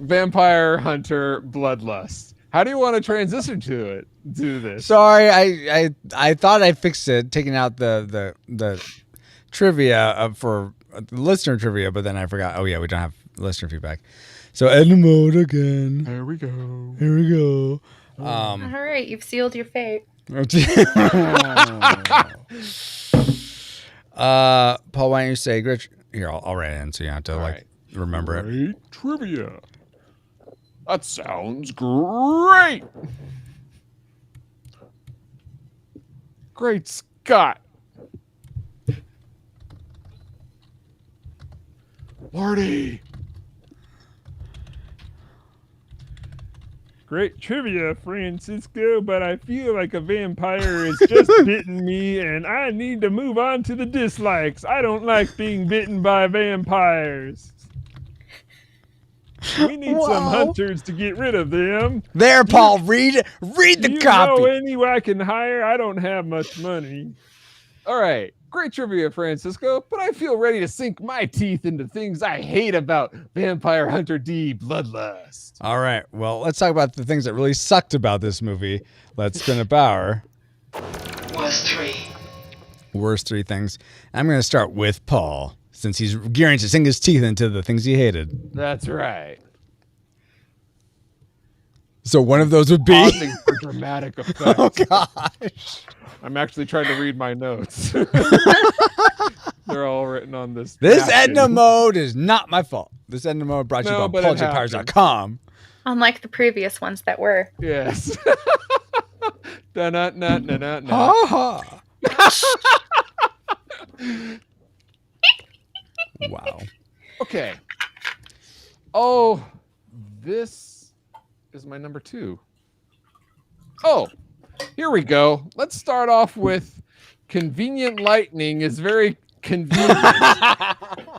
Vampire Hunter Bloodlust. How do you want to transition to it? Do this. Sorry, I thought I fixed it, taking out the trivia for listener trivia, but then I forgot. Oh yeah, we don't have listener feedback. So edit mode again. There we go. Here we go. all right, you've sealed your fate. Paul, why don't you say great? Here, I'll write it in so you don't have to All like right. remember it. Great trivia. That sounds great. Great Scott. Marty. Great trivia, Francisco, but I feel like a vampire is just bitten me and I need to move on to the dislikes. I don't like being bitten by vampires. We need some Wow. hunters to get rid of them. There, Paul. Read the Do you copy. know any I can hire? I don't have much money. All right. Great trivia, Francisco, but I feel ready to sink my teeth into things I hate about Vampire Hunter D Bloodlust. All right. Well, let's talk about the things that really sucked about this movie. Let's spin a power. Worst 3. Worst 3 things. I'm going to start with Paul, since he's gearing to sink his teeth into the things he hated. That's right. So one of those would be... Pausing for dramatic effect. Oh, gosh. I'm actually trying to read my notes. They're all written on this. This napkin. Edna mode is not my fault. This Edna mode brought to you No, by but it happens. PaulJPowers.com. Unlike the previous ones that were. Yes. Da-na-na-na-na-na. Ha ha. Wow. Okay. Oh, this is my number 2. Oh, here we go. Let's start off with convenient lightning is very convenient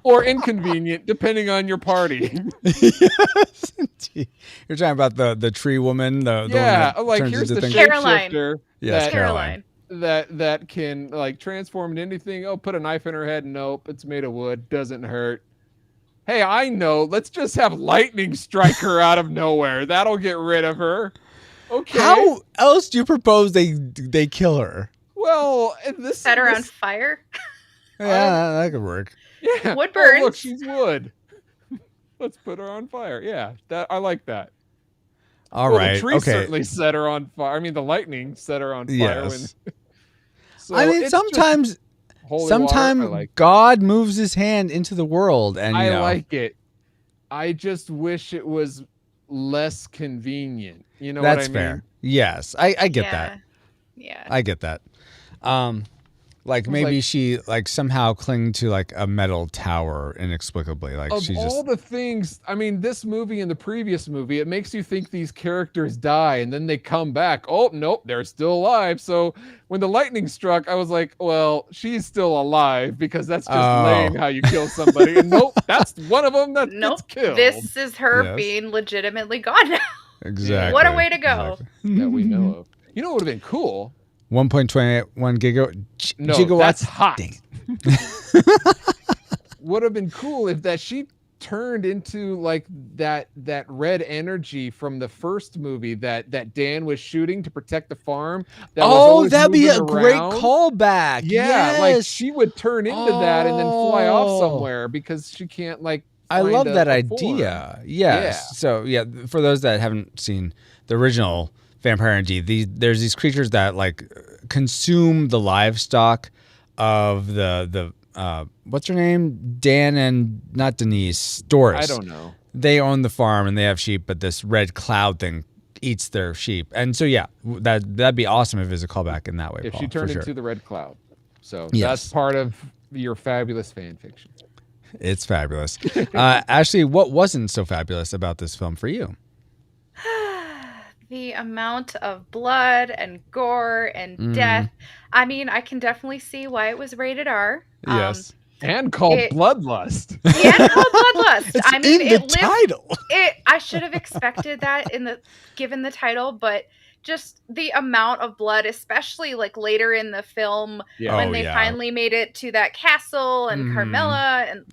or inconvenient depending on your party. Yes, indeed. You're talking about the tree woman, the Yeah, one that like turns here's into the things. Caroline. shapeshifter Yes, that, Caroline. that can like transform into anything. Oh, put a knife in her head. Nope, it's made of wood. Doesn't hurt. Hey, I know. Let's just have lightning strike her out of nowhere. That'll get rid of her. Okay. How else do you propose they kill her? Well, this Set her on this- fire. Yeah, that could work. Yeah. Wood Oh, look, burns. she's wood. Let's put her on fire. Yeah, that I like that. All Well, right. The tree Okay. certainly set her on fire. I mean, the lightning set her on fire. Yes. So I mean, it's just sometimes holy sometimes water. I like God moves his hand into the world, and you I know, like it. I just wish it was less convenient. You know that's what I mean? fair. Yes, I get Yeah. that. Yeah. I get that. Like was maybe like- she like somehow cling to like a metal tower inexplicably. Like Of she all just the things, I mean, this movie and the previous movie, it makes you think these characters die and then they come back. Oh, nope, they're still alive. So when the lightning struck, I was like, well, she's still alive because that's just Oh. lame how you kill somebody. And nope, that's one of them that Nope. gets killed This is her Yes. being legitimately gone now. exactly. What a way to go. that we know of. You know what would have been cool? 1.21 No, gigawatts. that's hot. Dang Would have been cool if that she turned into like that red energy from the first movie that Dan was shooting to protect the farm. That was Oh, always that'd be a moving great around. callback. Yeah, like Yes. she would turn into that and then fly off Oh. somewhere because she can't like. I find love that a form. idea. Yes. So yeah, for those that haven't seen the original Vampire and there's these creatures that like consume the livestock of the what's her name? Dan and not Denise, Doris. I don't know. They own the farm and they have sheep, but this red cloud thing eats their sheep. And so yeah, that'd be awesome if it was a callback in that way. If Paul, she turned for sure. into the red cloud, so Yes. that's part of your fabulous fan fiction. It's fabulous. Ashley, what wasn't so fabulous about this film for you? The amount of blood and gore and death. I mean, I can definitely see why it was rated R. Yes. And called It- Bloodlust. Yeah, called Bloodlust. It's I mean, in the it lived. title. I should have expected that given the title, but just the amount of blood, especially like later in the film Yeah. when Oh, they yeah. finally made it to that castle and Mhm. Carmilla and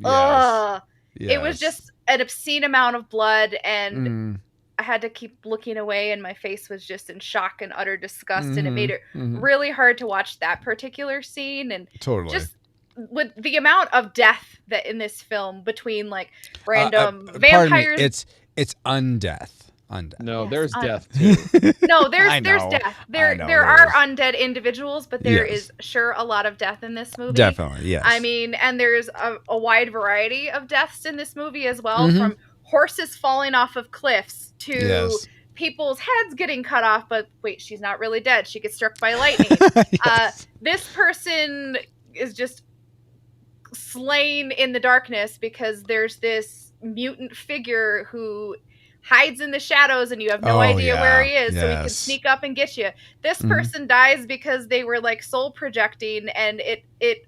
Yes. it was just an obscene amount of blood and Mm, I had to keep looking away and my face was just in shock and utter disgust and it made it mhm. really hard to watch that particular scene and Totally. just with the amount of death that in this film between like random Pardon vampires. me, it's undeath. Undeath. No, Yes, there's un- death too. No, I there's know. death. I There know there there are is. undead individuals, but there Yes. is sure a lot of death in this movie. Definitely, yes. I mean, and there's a wide variety of deaths in this movie as well, Mhm. from horses falling off of cliffs to Yes. people's heads getting cut off. But wait, she's not really dead. She gets struck by lightning. Yes. This person is just slain in the darkness because there's this mutant figure who hides in the shadows and you have no Oh, idea yeah. where he is, so he can Yes. sneak up and get you. This Mhm. person dies because they were like soul projecting and it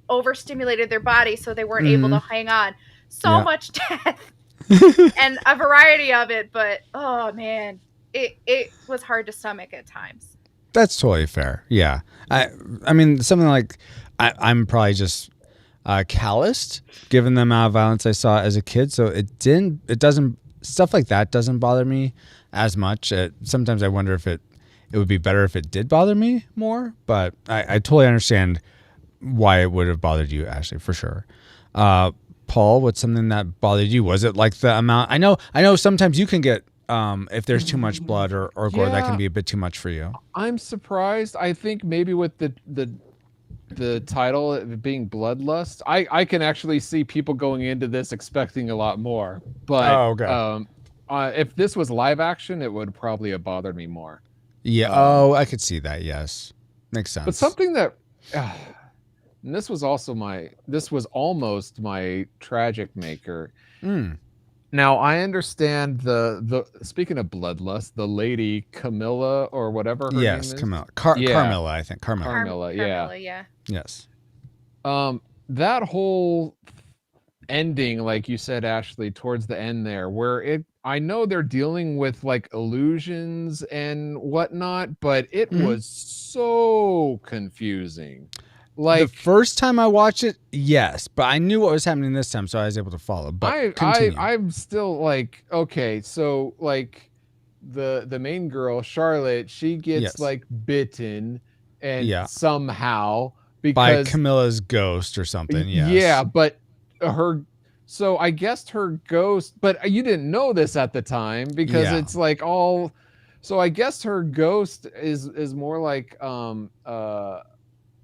overstimulated their body so they weren't able to hang on. So Mm-hmm. Yeah. much death and a variety of it, but oh man, it was hard to stomach at times. That's totally fair. Yeah. I mean, something like I'm probably just calloused given the amount of violence I saw as a kid. So stuff like that doesn't bother me as much. Sometimes I wonder if it would be better if it did bother me more. But I totally understand why it would have bothered you, Ashley, for sure. Paul, what's something that bothered you? Was it like the amount? I know sometimes you can get if there's too much blood or gore, that can be a bit too much for you. I'm surprised. I think maybe with the title being Bloodlust, I can actually see people going into this expecting a lot more. But if this was live action, it would probably have bothered me more. Yeah. I could see that. Yes, makes sense. But something that, and this was almost my tragic maker. Now I understand the speaking of Bloodlust, the lady Camilla or whatever her name is. Camilla. Carmilla, I think. Carmilla, yeah. Yes. That whole ending, like you said, Ashley, towards the end there, where I know they're dealing with like illusions and whatnot, but it was so confusing. Like the first time I watched it, yes, but I knew what was happening this time, so I was able to follow. But I'm still like, okay, so like the main girl, Charlotte, she gets like bitten and somehow because by Camilla's ghost or something. Yes. Yeah, but so I guessed her ghost, but you didn't know this at the time because it's like all. So I guess her ghost is more like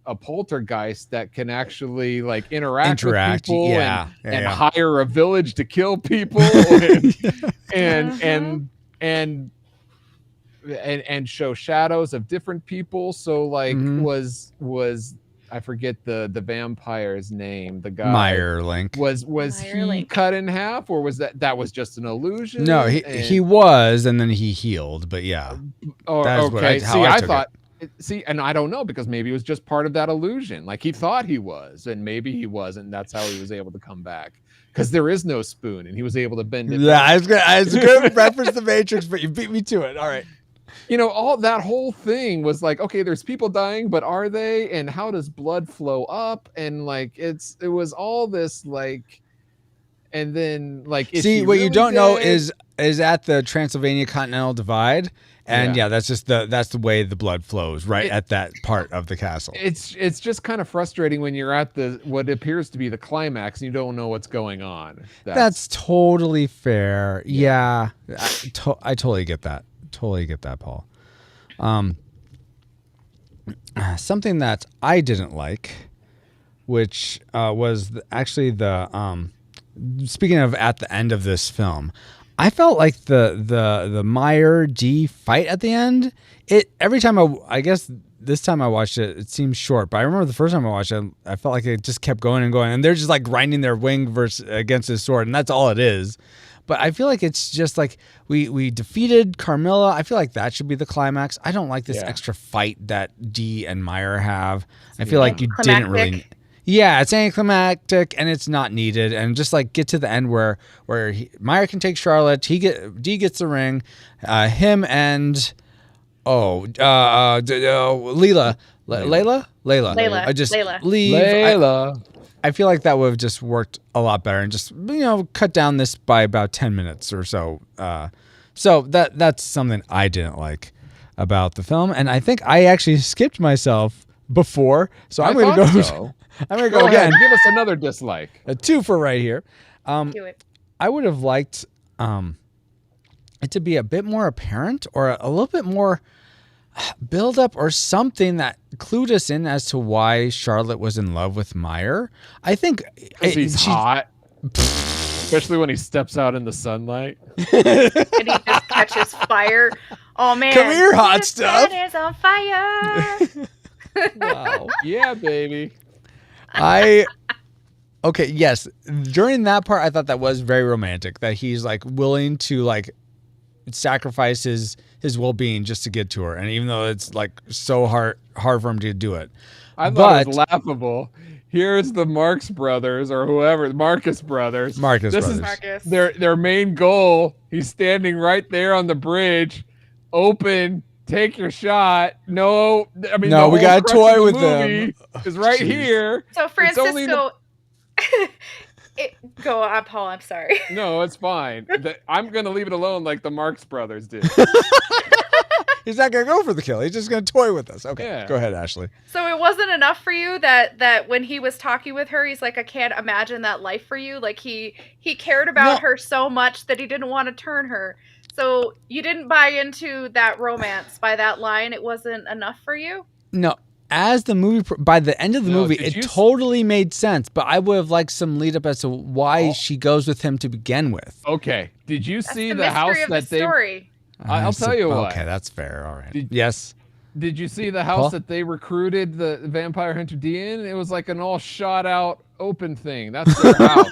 a poltergeist that can actually like interact with people and hire a village to kill people and show shadows of different people. So like was I forget the vampire's name, the guy Meyerlink. Was he cut in half, or was that was just an illusion? No, he was, and then he healed, but yeah. Okay. I thought and I don't know, because maybe it was just part of that illusion. Like he thought he was, and maybe he wasn't. That's how he was able to come back. Because there is no spoon, and he was able to bend it. Yeah, I was gonna reference the Matrix, but you beat me to it. All right. You know, all that whole thing was like, okay, there's people dying, but are they? And how does blood flow up? And like, it was all this like, and then like, see, what you don't know is at the Transylvania Continental Divide. And that's just that's the way the blood flows at that part of the castle. It's just kind of frustrating when you're at what appears to be the climax and you don't know what's going on. That's totally fair. Yeah, I totally get that. Totally get that, Paul. Something that I didn't like, which was actually the speaking of at the end of this film. I felt like the Meyer D fight at the end. Every time I guess this time I watched it, it seemed short. But I remember the first time I watched it, I felt like it just kept going and going, and they're just like grinding their wing against his sword, and that's all it is. But I feel like it's just like we defeated Carmilla. I feel like that should be the climax. I don't like this extra fight that D and Meyer have. I feel like you didn't really. Yeah, it's anticlimactic and it's not needed, and just like get to the end where Meyer can take Charlotte, D gets the ring, him and Layla. I just leave. Layla. I feel like that would have just worked a lot better and just cut down this by about 10 minutes or so. So that's something I didn't like about the film, and I think I actually skipped myself before, so I'm going to go. So. I'm going to go again. Give us another dislike. A 2 for right here. Do it. I would have liked it to be a bit more apparent or a little bit more build up or something that clued us in as to why Charlotte was in love with Meyer. I think he's hot. Especially when he steps out in the sunlight. And he just catches fire. Oh, man. Come here, hot stuff. It is on fire. Wow. Yeah, baby. Okay, yes. During that part, I thought that was very romantic, that he's like willing to like sacrifice his well-being just to get to her. And even though it's like so hard for him to do it. I thought it was laughable. Here's the Marx brothers or whoever, Marcus brothers. Marcus this brothers. Is their main goal. He's standing right there on the bridge, open. Take your shot. No, I mean, no, we got a toy with them. Is right here. So Francisco, go on, Paul. I'm sorry. No, it's fine. I'm gonna leave it alone, like the Marx brothers did. He's not gonna go for the kill. He's just gonna toy with us. Okay, Yeah. go ahead, Ashley. So it wasn't enough for you that when he was talking with her, he's like, I can't imagine that life for you. Like he cared about her so much that he didn't want to turn her. So you didn't buy into that romance by that line. It wasn't enough for you. No, as the movie, by the end of the movie, it totally made sense. But I would have liked some lead up as to why she goes with him to begin with. Okay, did you see the the house mystery of that the they? story. I'll tell you what. Okay, that's fair. All right. Yes. Did you see the house that they recruited the vampire hunter D in? It was like an all shot out open thing. That's their house.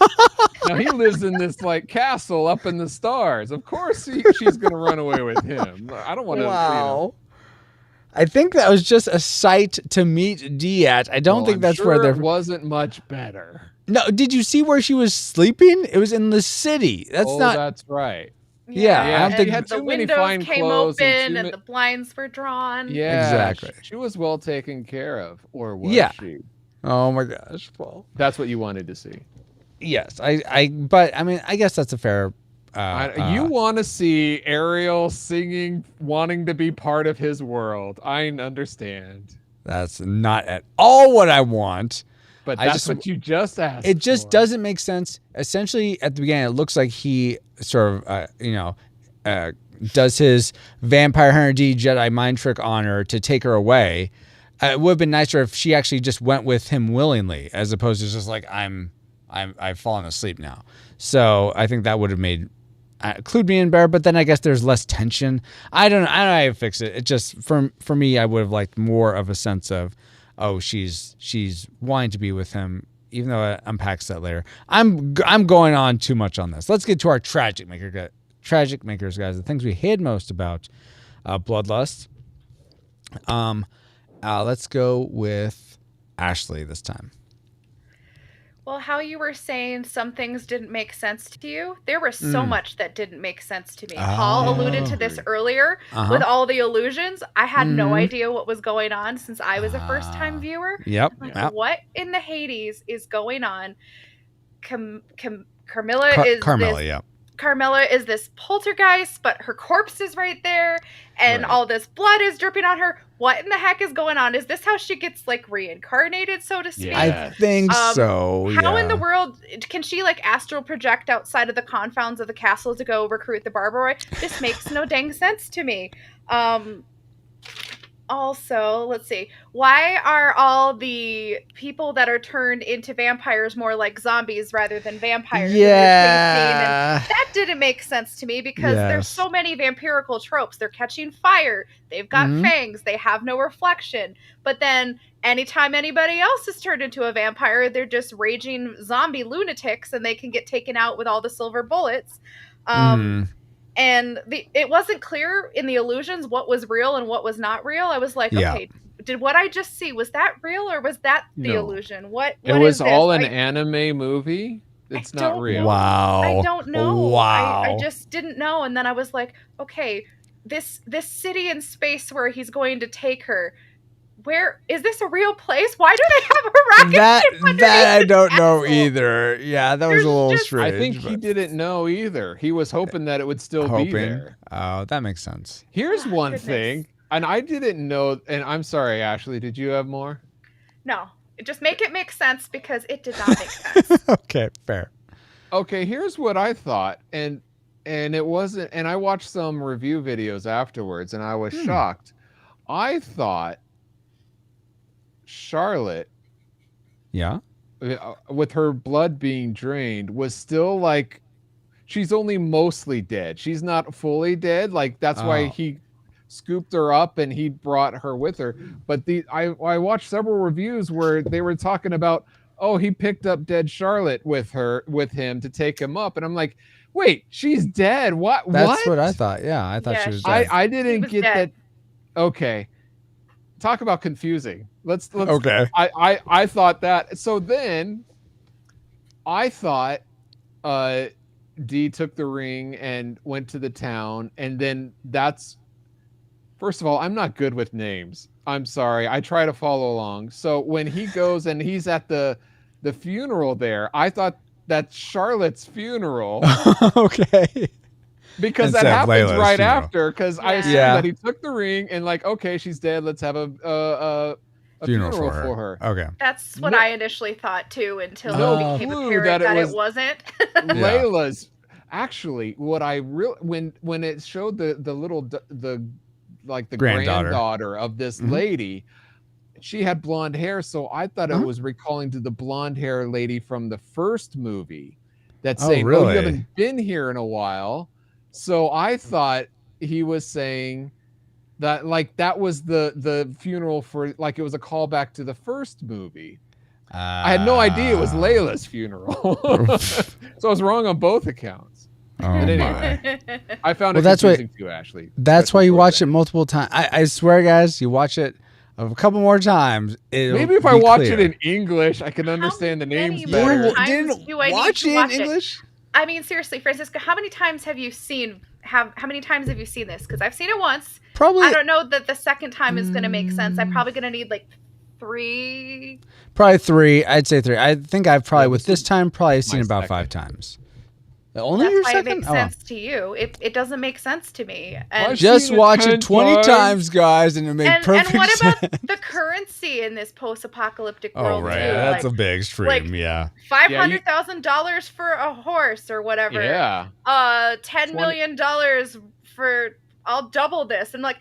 Now he lives in this like castle up in the stars. Of course she's gonna run away with him. I don't want to. Wow. I think that was just a site to meet D at. I don't think that's where there wasn't much better. No, did you see where she was sleeping? It was in the city. That's right. Yeah, I don't think had the windows came open and the blinds were drawn. Yeah, exactly. She was well taken care of, or was she? Oh my gosh, Paul. That's what you wanted to see. Yes, but I mean, I guess that's a fair. You want to see Ariel singing, wanting to be part of his world. I understand. That's not at all what I want. But that's what you just asked. It just doesn't make sense. Essentially, at the beginning, it looks like he sort of, does his Vampire Hunter D Jedi mind trick on her to take her away. It would have been nicer if she actually just went with him willingly, as opposed to just like I've fallen asleep now. So I think that would have made Clued me in better. But then I guess there's less tension. I don't know how to fix it. It just for me, I would have liked more of a sense of, oh, she's wanting to be with him, even though it unpacks that later. I'm going on too much on this. Let's get to our tragic makers, guys. The things we hate most about Bloodlust. Let's go with Ashley this time. Well, how you were saying some things didn't make sense to you, there was so much that didn't make sense to me. Paul alluded to this earlier with all the illusions. I had no idea what was going on since I was a first-time viewer. Yep. What in the Hades is going on? Carmilla is this poltergeist, but her corpse is right there, and all this blood is dripping on her. What in the heck is going on? Is this how she gets like reincarnated, so to speak? I think so. How in the world can she like astral project outside of the confines of the castle to go recruit the Barbaroi? This makes no dang sense to me. Also, let's see. Why are all the people that are turned into vampires more like zombies rather than vampires? Yeah. And that didn't make sense to me because there's so many vampirical tropes. They're catching fire. They've got fangs. They have no reflection. But then anytime anybody else is turned into a vampire, they're just raging zombie lunatics and they can get taken out with all the silver bullets. And it wasn't clear in the illusions what was real and what was not real. I was like, okay, did what I just see, was that real or was that the illusion? What it was is all an anime movie? It's not real. Wow. I don't know. Wow. I just didn't know. And then I was like, okay, this city and space where he's going to take her, where is this a real place? Why do they have a rocket ship that I don't know either. Yeah, that was a little strange. I think he didn't know either. He was hoping that it would still be there. Oh, that makes sense. Here's one thing, and I didn't know, and I'm sorry, Ashley, did you have more? No, just make it make sense because it did not make sense. Okay, fair. Okay, here's what I thought, and it wasn't, and I watched some review videos afterwards, and I was shocked. I thought Charlotte, with her blood being drained, was still like, she's only mostly dead. She's not fully dead. Like that's why he scooped her up and he brought her with her. But I watched several reviews where they were talking about, oh, he picked up dead Charlotte with him to take him up, and I'm like, wait, she's dead. What? That's what I thought. Yeah, I thought she was dead. I didn't get that. Okay, talk about confusing. Let's okay. I thought that. So then I thought Dee took the ring and went to the town, and then that's, first of all, I'm not good with names. I'm sorry. I try to follow along. So when he goes and he's at the funeral there, I thought that's Charlotte's funeral. Okay. Because that Instead of happens Layla's right funeral. after. Because I assume Yeah. that he took the ring and like, okay, she's dead. Let's have a funeral for her. Okay. That's what No- I initially thought too, until No it became clue apparent that that it it wasn't. Layla's actually what I really when it showed the little the granddaughter of this Mhm. lady, she had blonde hair, so I thought it Uh-huh. was recalling to the blonde hair lady from the first movie that's Oh, saying, "Oh, really? you haven't been here in a while." So I thought he was saying that like that was the funeral for like it was a callback to the first movie. I had no idea it was Layla's funeral. So I was wrong on both accounts. Oh But my. anyway, I found Well, it that's why- confusing too, Ashley. That's why especially you towards watch the it end. multiple times. I swear, guys, you watch it a couple more times. Maybe if I watch it in English, I can How understand the many names more better. times didn't do I need watch to it watch in English. I mean, seriously, Francisco, how many times have you seen how many times have you seen this? Because I've seen it once. Probably, I don't know that the second time is going to make sense. I'm probably going to need like 3. probably 3. I'd say 3. I think I've probably Yeah, with this this time probably my seen about 5 second. times. Only That's your why second. it makes Oh. sense to you. It doesn't make sense to me. And I've Just seen it watch 10 it 20 times. times, guys, and it made perfect and what sense. about the currency in this post-apocalyptic Oh world right, too? that's Like, a big extreme. like- yeah. $500,000 for a horse or whatever. Yeah. $10 million for I'll double this. And like,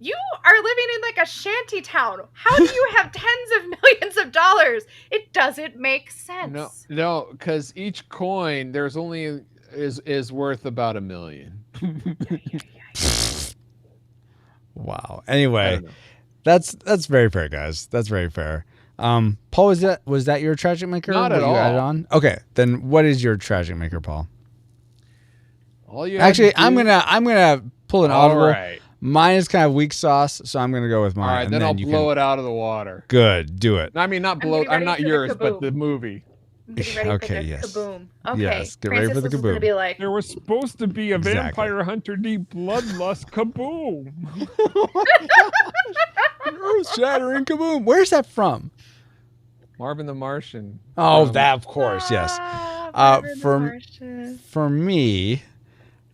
you are living in like a shanty town. How do you have tens of millions of dollars? It doesn't make sense. No, because each coin there's only is worth about $1 million. Wow. I Anyway, don't know. that's very fair, guys. That's very fair. Paul, was that your tragic maker? Not at what you added all. on? Okay, then what is your tragic maker, Paul? All you had Actually, to I'm do- gonna pull an All audible. right. Mine is kind of weak sauce, so I'm gonna go with All mine. right, and then I'll you blow it out of the water. Good, do it. I mean, not I'm blow. getting I'm ready not for the yours, but kaboom. the movie. I'm getting ready Okay, for the yes. kaboom. Okay. Yes, get ready for the Francis, this is gonna kaboom. be like, There was supposed to be a Exactly. Vampire Hunter D Bloodlust kaboom. Earth shattering kaboom. Where's that from? Marvin the Martian. Oh, from- that of course, yes. Marvin the for- Martian. For me,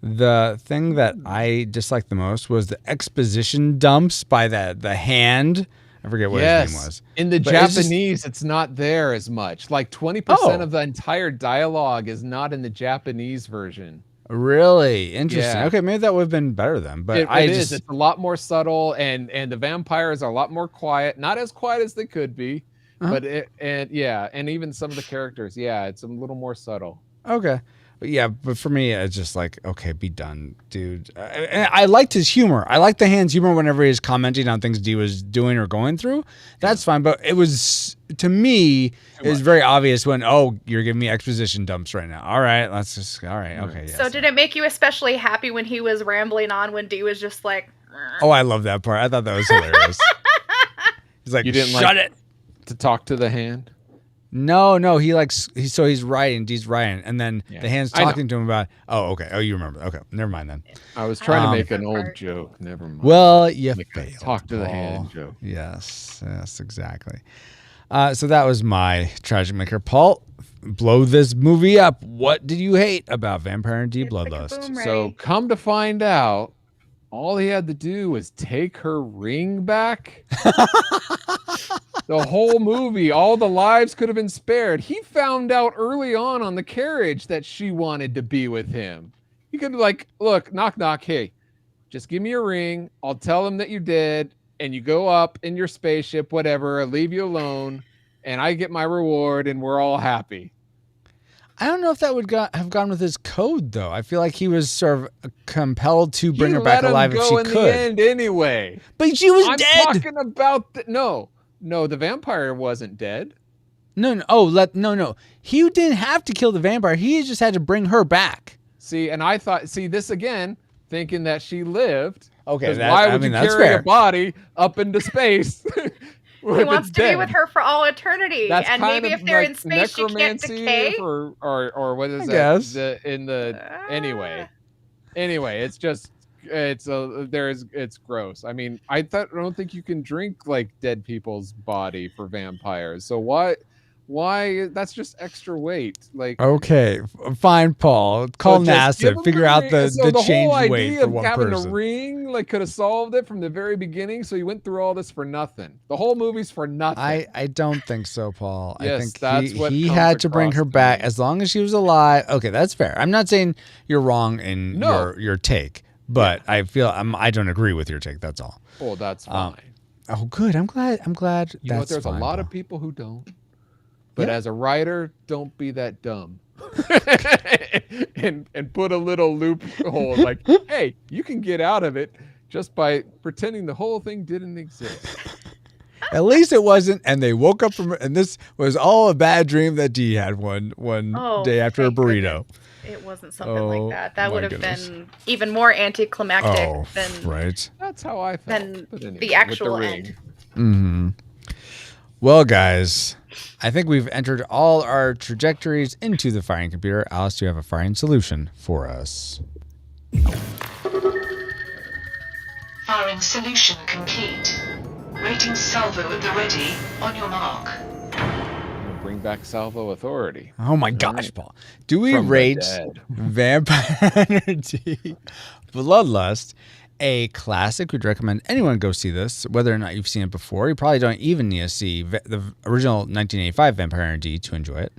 the thing that I disliked the most was the exposition dumps by the hand. I forget what his name was. In the But it's just- Japanese, it's not there as much. Like 20% Oh. of the entire dialogue is not in the Japanese version. Really interesting. Yeah. Okay, maybe that would have been better then. But It I is. just It's a lot more subtle, and the vampires are a lot more quiet. Not as quiet as they could be, Uh-huh. but and even some of the characters, it's a little more subtle. okay. But yeah, but for me, it's just like, okay, be done, dude. And I liked his humor. I liked the hand's humor whenever he's commenting on things D was doing or going through. That's fine. But it was, to me, it was very obvious when, oh, you're giving me exposition dumps right now. All right, let's just, all right, okay. Yes. So did it make you especially happy when he was rambling on when D was just like, Oh, I love that part. I thought that was hilarious. He's like, You didn't shut like- it. To talk to the hand. No, he's writing, D's writing, and then Yeah. the hand's I know. talking to him about, oh, okay. Oh, you remember. Okay, never mind then. I was trying to make an Different old part. joke. Never mind. Well, you Like a failed. talk to the Paul. hand joke. Yes, exactly. So that was my tragic maker. Paul, blow this movie up. What did you hate about Vampire and D It's the Bloodlust? kaboom. So Right. come to find out, all he had to do was take her ring back. The whole movie, all the lives could have been spared. He found out early on the carriage that she wanted to be with him. He could be like, look, knock, knock. Hey, just give me a ring. I'll tell him that you're dead, and you go up in your spaceship, whatever. I'll leave you alone, and I get my reward, and we're all happy. I don't know if that would have gone with his code, though. I feel like he was sort of compelled to bring He her back let him alive if go she in the could. end anyway. But she was I'm dead. talking about no, the vampire wasn't dead. No. Oh, no. He didn't have to kill the vampire. He just had to bring her back. See, and I thought, this again, thinking that she lived. Okay, 'Cause that- why I would mean, you that's carry fair. a body up into space? He wants to be with her for all eternity. That's And kind maybe of if they're like in space, she can't necromancy decay. or what is I that? guess. Anyway, it's just it's gross. I mean, I don't think you can drink like dead people's body for vampires. So Why? That's just extra weight. Like, Okay, fine, Paul. Call just give NASA. them Figure the out ring. the, So the the change whole in weight idea for of one having person. a ring like could have solved it from the very beginning. So you went through all this for nothing. The whole movie's for nothing. I don't think so, Paul. I Yes, think that's what he comes had to bring across her to back me. as long as she was alive. Okay, that's fair. I'm not saying you're wrong in No. your take, but I feel I don't agree with your take. That's all. Well, that's fine. Oh, good. I'm glad. You know what? That's There's fine, a lot of Paul. people who don't. But Yeah. as a writer, don't be that dumb. and put a little loophole like, hey, you can get out of it just by pretending the whole thing didn't exist. At least it wasn't, and they woke up from, and this was all a bad dream that Dee had one day after a thank burrito. goodness it wasn't something Oh, like that. That my would have goodness. been even more anticlimactic Oh, than right. That's how I felt. Than But anyway, the with actual ring. end. Mm-hmm. Well, guys, I think we've entered all our trajectories into the firing computer. Alice, do you have a firing solution for us? Firing solution complete. Rating salvo at the ready. On your mark. Bring back Salvo Authority. Oh my gosh, right. Paul. Do we From the rate dead. Vampire Energy Bloodlust a classic? We'd recommend anyone go see this, whether or not you've seen it before. You probably don't even need to see the original 1985 Vampire Energy to enjoy it.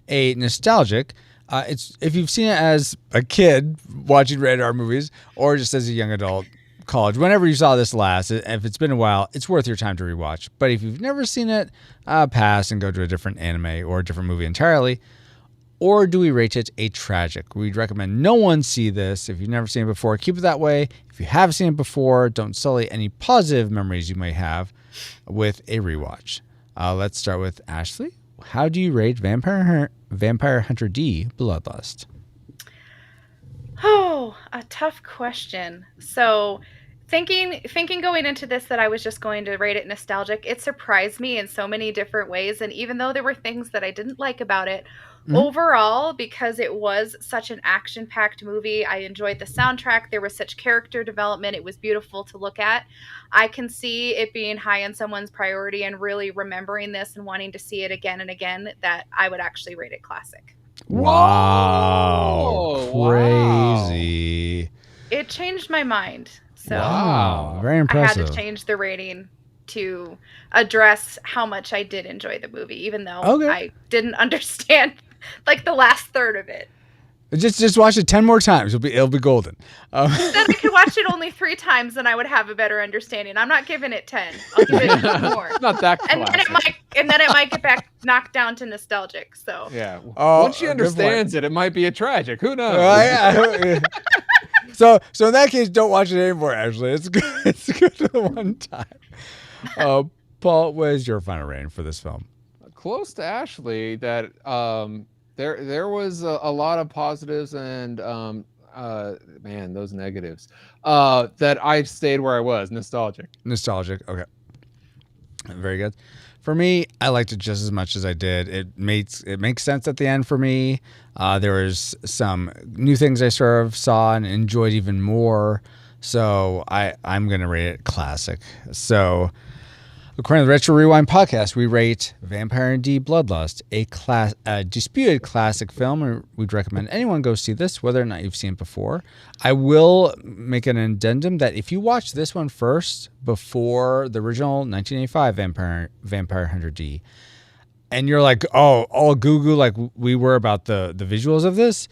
A nostalgic. It's if you've seen it as a kid watching rated R movies or just as a young adult, college, whenever you saw this last, if it's been a while, it's worth your time to rewatch. But if you've never seen it, pass and go to a different anime or a different movie entirely. Or do we rate it a tragic? We'd recommend no one see this. If you've never seen it before, keep it that way. If you have seen it before, don't sully any positive memories you may have with a rewatch. Let's start with Ashley. How do you rate Vampire Hunter D Bloodlust? Oh, a tough question. So, thinking going into this that I was just going to rate it nostalgic, it surprised me in so many different ways. And even though there were things that I didn't like about it, overall, because it was such an action-packed movie, I enjoyed the soundtrack. There was such character development. It was beautiful to look at. I can see it being high on someone's priority and really remembering this and wanting to see it again and again, that I would actually rate it classic. Wow. Whoa, Crazy. It changed my mind. So Wow. Very I impressive. had to change the rating to address how much I did enjoy the movie, even though Okay. I didn't understand like the last third of it. Just watch it 10 more times. It'll be golden. Then I could watch it only 3 times and I would have a better understanding. I'm not giving it 10. I'll give it more. Not that And classic. then it might get knocked down to nostalgic. So Yeah. Oh, Once she good understands it, it might be a tragic. Who knows? Yeah. So in that case, don't watch it anymore, Ashley. It's good. It's good the one time. Paul, what is your final rating for this film? Close to Ashley, that there was a lot of positives and man, those negatives. That I stayed where I was, nostalgic. Nostalgic. Okay. Very good. For me, I liked it just as much as I did. It makes sense at the end for me. There was some new things I sort of saw and enjoyed even more. So I'm gonna rate it classic. So according to the Retro Rewind podcast, we rate Vampire D Bloodlust a disputed classic film. We'd recommend anyone go see this, whether or not you've seen it before. I will make an addendum that if you watch this one first before the original 1985 Vampire Hunter D, and you're like, oh, all goo-goo like we were about the visuals of this,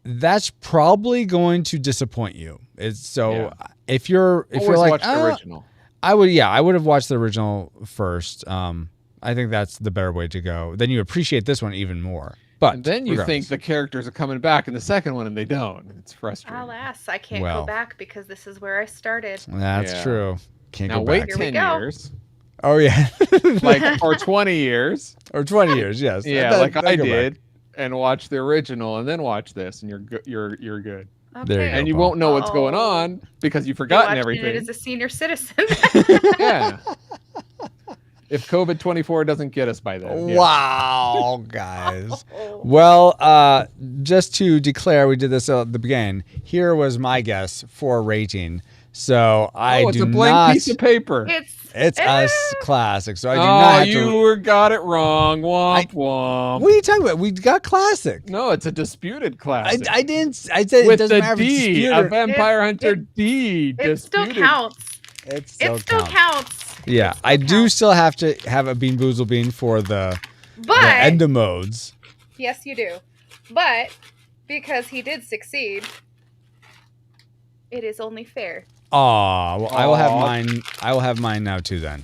that's probably going to disappoint you. If you're Always like, watch the original. I would have watched the original first. I think that's the better way to go. Then you appreciate this one even more. But And then you think the characters are coming back in the second one, and they don't. It's frustrating. alas, I can't Well. go back because this is where I started. that's Yeah. true. Can't Now go wait back. Here we 10 go. years, Oh yeah, like or 20 years. or 20 years. Yes. Yeah, That- like that I go back. did, and watch the original, and then watch this, and you're good. There you go. And you Paul. won't know what's going Oh. on because you've You're forgotten watching everything. it as a senior citizen. Yeah. If COVID-24 doesn't get us by then. Yeah. Wow, guys. Well, just to declare, we did this at the beginning. Here was my guess for rating. So I Oh, it's do a blank not. piece of paper. It's It's a classic. So I do Oh, not have you to. got it wrong. Womp womp. What are you talking about? We got classic. No, it's a disputed classic. I didn't. I said it With doesn't the matter if it's D, disputed a or- Vampire Hunter D. It still Disputed. counts. It still It counts. Yeah, I do still have to have a Bean Boozle Bean for the But endomodes. yes, you do. But because he did succeed, it is only fair. Aw, well, I will have Aw. mine. I will have mine now too. Then,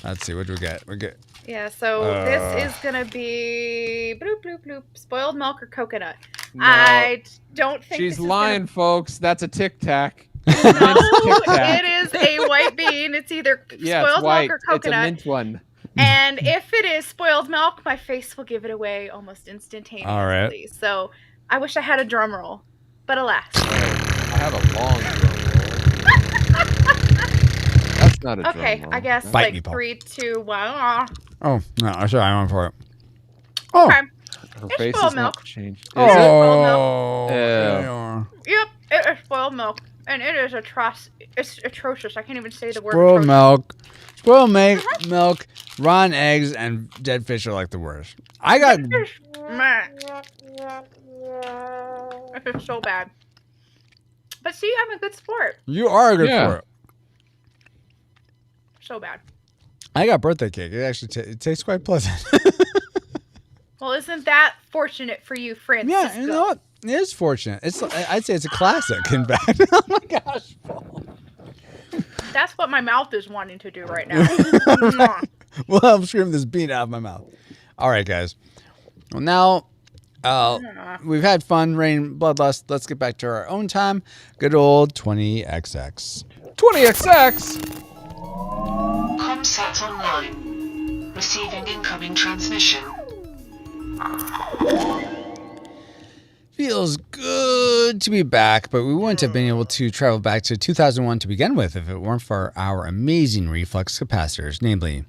let's see. What do we get? We get. Yeah, so this is gonna be bloop bloop bloop spoiled milk or coconut. No. I don't think She's this is lying, folks. That's a Tic Tac. Gonna... No, Tic Tac. it is a white bean. It's either Yeah, spoiled it's white. milk or coconut. It's a mint one. And if it is spoiled milk, my face will give it away almost instantaneously. All right. So I wish I had a drum roll, but alas. I have a long drum roll. That's not a drum Okay, roll. I guess Bite like me, Paul. 3, 2, 1. Oh no! Sorry, I went for it. Oh. Okay. Her It's face spoiled is milk. not changed. Is Oh. Oh. Ew. Yep, it is spoiled milk, and it is it's atrocious. I can't even say the word. Spoiled atrocious. milk. Spoiled milk. Rotten eggs and dead fish are like the worst. I got. Meh. This is so bad. But see, I'm a good sport. You are a good Yeah. for it. So bad. I got birthday cake. It actually it tastes quite pleasant. Well, isn't that fortunate for you, Francisco? Yeah, you know what? It is fortunate. I'd say it's a classic. In fact. Oh my gosh. That's what my mouth is wanting to do right now. Well, I'm screaming this bean out of my mouth. All right, guys. Well, now we've had fun, Rain, Bloodlust. Let's get back to our own time. Good old 20XX. 20XX. Comsat online. Receiving incoming transmission. Feels good to be back, but we wouldn't have been able to travel back to 2001 to begin with if it weren't for our amazing reflux capacitors, namely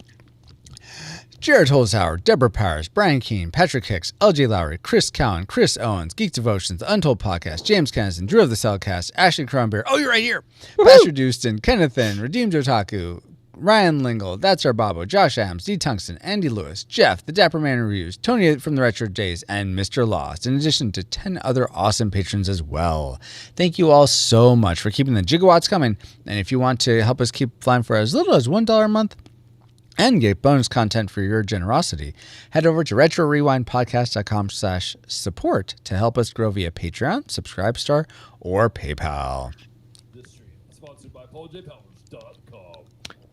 Jared Holzhauer, Deborah Powers, Brian Keane, Patrick Hicks, LJ Lowry, Chris Cowan, Chris Owens, Geek Devotions, The Untold Podcast, James Kennison, Drew of the Cellcast, Ashley Cronbeer, oh, you're right here, Pastor Dewston, Kenneth Finn, Redeemed Otaku, Ryan Lingle, That's Our Bobo, Josh Adams, D. Tungsten, Andy Lewis, Jeff, The Dapper Man Reviews, Tony from the Retro Days, and Mr. Lost, in addition to 10 other awesome patrons as well. Thank you all so much for keeping the gigawatts coming, and if you want to help us keep flying for as little as $1 a month, and get bonus content for your generosity, head over to retrorewindpodcast.com/support to help us grow via Patreon, Subscribestar, or PayPal. This stream is sponsored by PaulJPowers.com.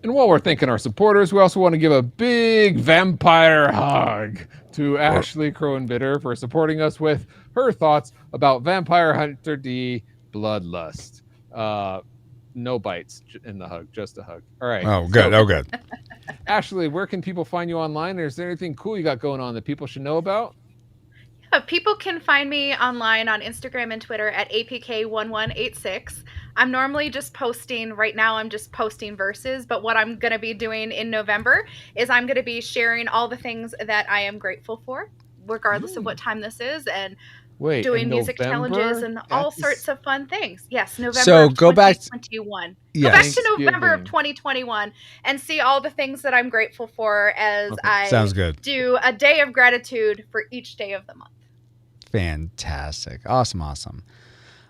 And while we're thanking our supporters, we also want to give a big vampire hug to Ashley Crowenbitter for supporting us with her thoughts about Vampire Hunter D Bloodlust. No bites in the hug, just a hug. All right. Oh, good. So, Oh, good. Ashley, where can people find you online? Is there anything cool you got going on that people should know about? People can find me online on Instagram and Twitter at APK1186. I'm normally just posting, right now I'm just posting verses, but what I'm going to be doing in November is I'm going to be sharing all the things that I am grateful for, regardless of what time this is, and doing in music November? challenges and all That's- sorts of fun things. Yes, November So of go back- 2021. Yeah. Go back to November of Thanksgiving. 2021 and see all the things that I'm grateful for as I Sounds good. do a day of gratitude for each day of the month. Fantastic. Awesome.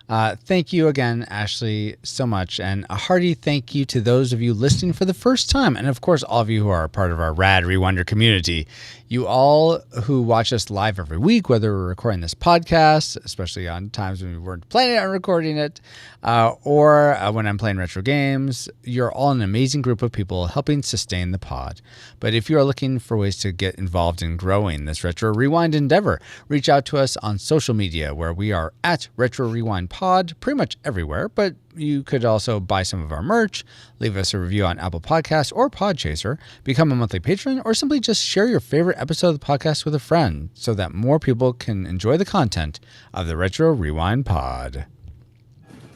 Thank you again, Ashley, so much. And a hearty thank you to those of you listening for the first time. And of course, all of you who are a part of our Rad Rewinder community. You all who watch us live every week, whether we're recording this podcast, especially on times when we weren't planning on recording it, or when I'm playing retro games, you're all an amazing group of people helping sustain the pod. But if you are looking for ways to get involved in growing this Retro Rewind endeavor, reach out to us on social media where we are at Retro Rewind Pod pretty much everywhere, but you could also buy some of our merch, leave us a review on Apple Podcasts or Podchaser, become a monthly patron, or simply just share your favorite episode of the podcast with a friend so that more people can enjoy the content of the Retro Rewind Pod.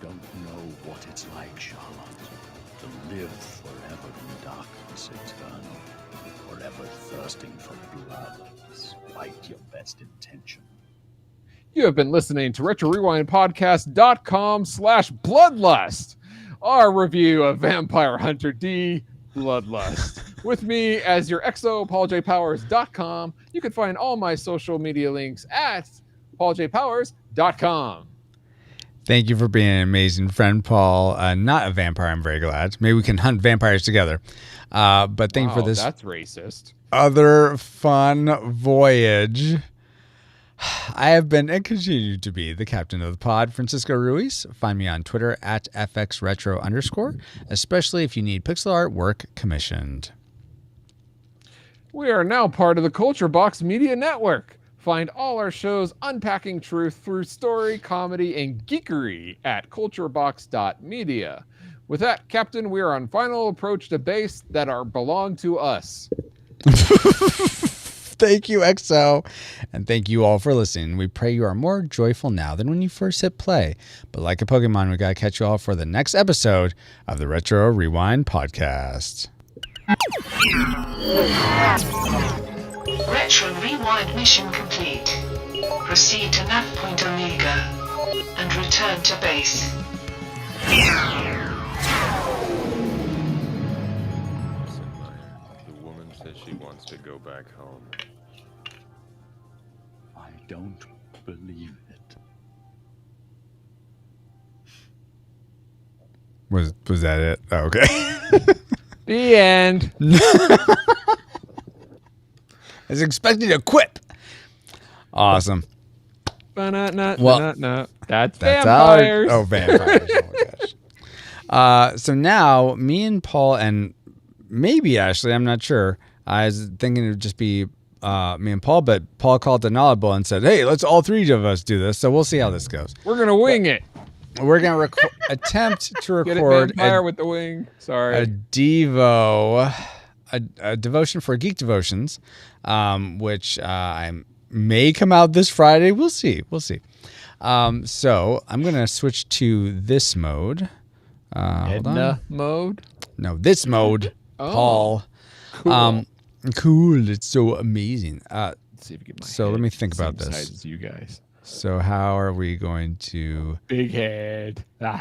Don't know what it's like, Charlotte, to live forever in darkness eternal, forever thirsting for blood, despite your best intention. You have been listening to RetroRewindPodcast.com/Bloodlust, our review of Vampire Hunter D Bloodlust. With me as your XO, pauljpowers.com. You can find all my social media links at pauljpowers.com. Thank you for being an amazing friend, Paul. Not a vampire, I'm very glad. Maybe we can hunt vampires together. But thank you for this That's racist. other fun voyage. I have been and continue to be the captain of the pod, Francisco Ruiz. Find me on Twitter at FXRetro_, especially if you need pixel art work commissioned. We are now part of the Culture Box Media Network. Find all our shows unpacking truth through story, comedy, and geekery at culturebox.media. With that, Captain, we are on final approach to base that belong to us. Thank you, XO. And thank you all for listening. We pray you are more joyful now than when you first hit play. But like a Pokemon, we got to catch you all for the next episode of the Retro Rewind podcast. Retro Rewind mission complete. Proceed to nav point Omega and return to base. The woman says she wants to go back home. I don't believe it. Was that it? Oh, okay. The end. I was expecting a quip. Awesome. Well, that's vampires. vampires. Oh, vampires. Oh, my gosh. So now, me and Paul, and maybe Ashley, I'm not sure. I was thinking it would just be me and Paul, but Paul called an audible and said, hey, let's all three of us do this. So we'll see how this goes. We're going to wing it. We're going to attempt to Get it, record vampire with the wing. Sorry. a Devo, a devotion for Geek Devotions, which I may come out this Friday. We'll see. So I'm going to switch to this mode. Hold on. Mode? No, this mode, Oh, Paul. Cool. Cool. It's so amazing. Let's see if we get my So head let me think the about same this. size as you guys. So how are we going to... Big head. Let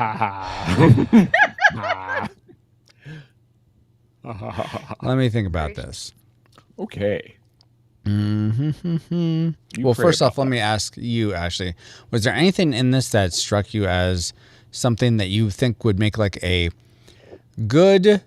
me think about this. Okay. Mm-hmm. You Well, pray first off, about let me ask you, Ashley, was there anything in this that struck you as something that you think would make like a good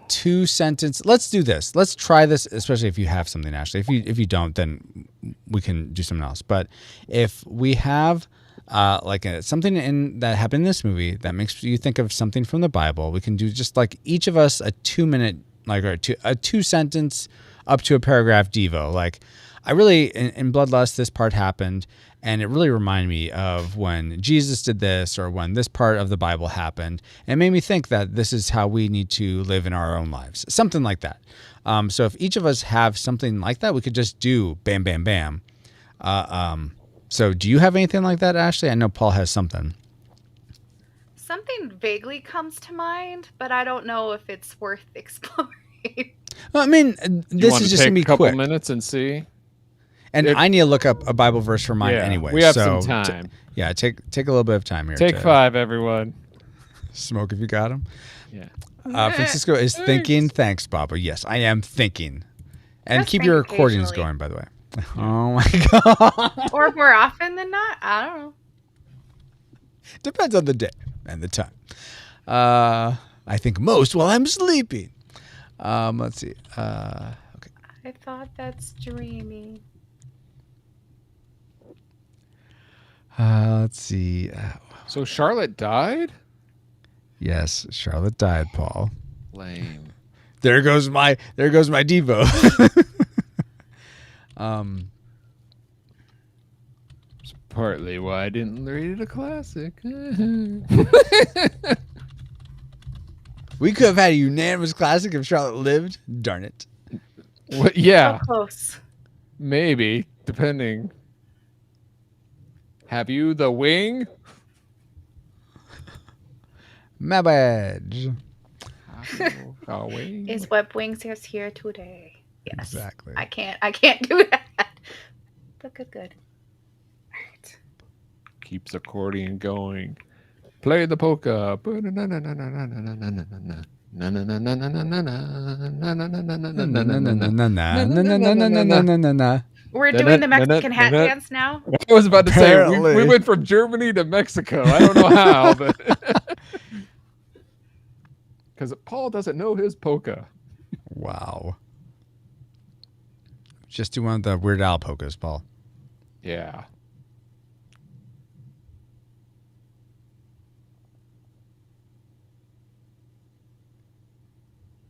2-sentence? Let's do this. Let's try this, especially if you have something, Ashley. If you don't, then we can do something else. But if we have something in that happened in this movie that makes you think of something from the Bible, we can do just like each of us a 2-minute, like or a 2-sentence up to a paragraph Devo. Like I really, in Bloodlust, this part happened, and it really reminded me of when Jesus did this or when this part of the Bible happened. And it made me think that this is how we need to live in our own lives. Something like that. So if each of us have something like that, we could just do bam, bam, bam. So do you have anything like that, Ashley? I know Paul has something. Something vaguely comes to mind, but I don't know if it's worth exploring. Well, I mean, You this want is to just take going to be a couple quick. minutes and see. And I need to look up a Bible verse for mine anyway. We have so some time. take a little bit of time here. Take 5, everyone. Smoke if you got him. Yeah. Francisco is thinking. Thanks, Baba. Yes, I am thinking. And Just keep think your recordings occasionally. going, by the way. Oh my God. Or more often than not. I don't know. Depends on the day and the time. I think most while I'm sleeping. Let's see. Okay. I thought that's dreamy. Let's see. So Charlotte died? Yes, Charlotte died, Paul. Lame. There goes my Devo. It's partly why I didn't read it a classic. We could have had a unanimous classic if Charlotte lived. Darn it. What, yeah, So close. maybe, depending. Have you the wing? My badge. A wing? Is Web Wings is here today? Yes. Exactly. I can't do that. But good. All right. Keeps accordion going. Play the polka. Na na na na na na na na na na na na na na Na na na na na na na na. na na na na na na na na na na. We're doing the Mexican hat dance now. I was about to say we Apparently. went from Germany to Mexico. I don't know how, but because Paul doesn't know his polka. Wow. Just do one of the Weird Al polkas, Paul. Yeah.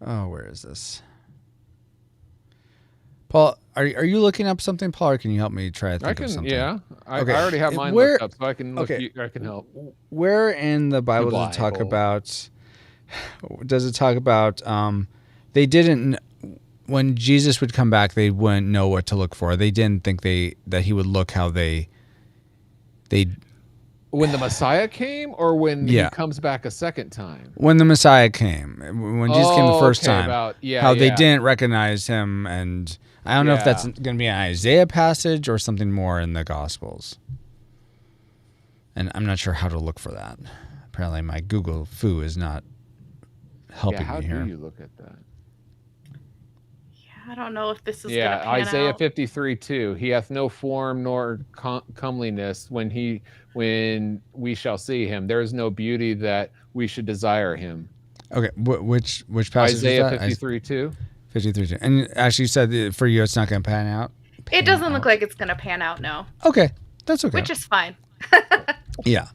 Oh, where is this? Paul, are you looking up something, Paul, or can you help me try to I think can. of something? Yeah. I Okay. already have mine Where- looked up, so I can look. okay. I can help. Where in the Bible does it talk Bible. about? Does it talk about? They didn't. When Jesus would come back, they wouldn't know what to look for. They didn't think that he would look how they. When the Messiah came, or when Yeah. he comes back a second time? When the Messiah came, when Jesus came the first okay, time, yeah, how they yeah. didn't recognize him, and I don't know if that's Yeah. going to be an Isaiah passage or something more in the Gospels. And I'm not sure how to look for that. Apparently, my Google foo is not helping Yeah, how me do here. you look at that? I don't know if this is Yeah, gonna pan Isaiah out. 53:2. He hath no form nor comeliness when we shall see him. There is no beauty that we should desire him. Okay, which passage Isaiah is that? 53:2. 53. And actually, you said that for you, it's not going to pan out. It doesn't look like it's gonna pan out, no. Okay, that's okay. Which is fine. Yeah.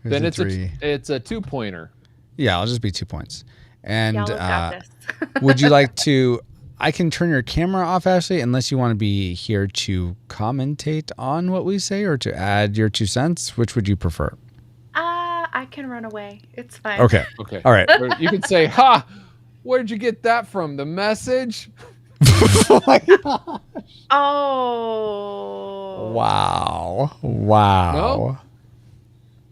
Then it's 53. a 2-pointer. Yeah, I'll just be 2 points. And Y'all got this. would you like to? I can turn your camera off, Ashley, unless you want to be here to commentate on what we say or to add your 2 cents. Which would you prefer? I can run away. It's fine. Okay. Okay. All right. Or you can say, "Ha! Where'd you get that from? The message?" Oh. Wow. Wow. No?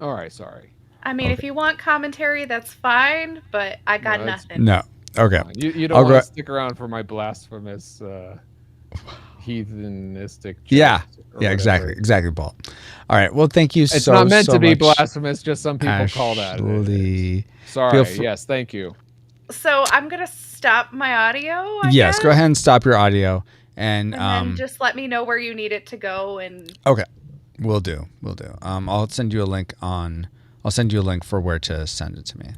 All right, sorry. I mean, if you want commentary, that's fine, but I got No, it's- nothing. No. Okay. You I'll don't go- want to stick around for my blasphemous heathenistic jokes Yeah. or Yeah, whatever. exactly, Paul. All right. Well, thank you It's so not meant so to be much, blasphemous, just some people call that. Ashley. Sorry. Feel Yes, thank you. So I'm gonna stop my audio. I Yes, guess, go ahead and stop your audio and And then just let me know where you need it to go. And okay. We'll do. I'll send you a link for where to send it to me.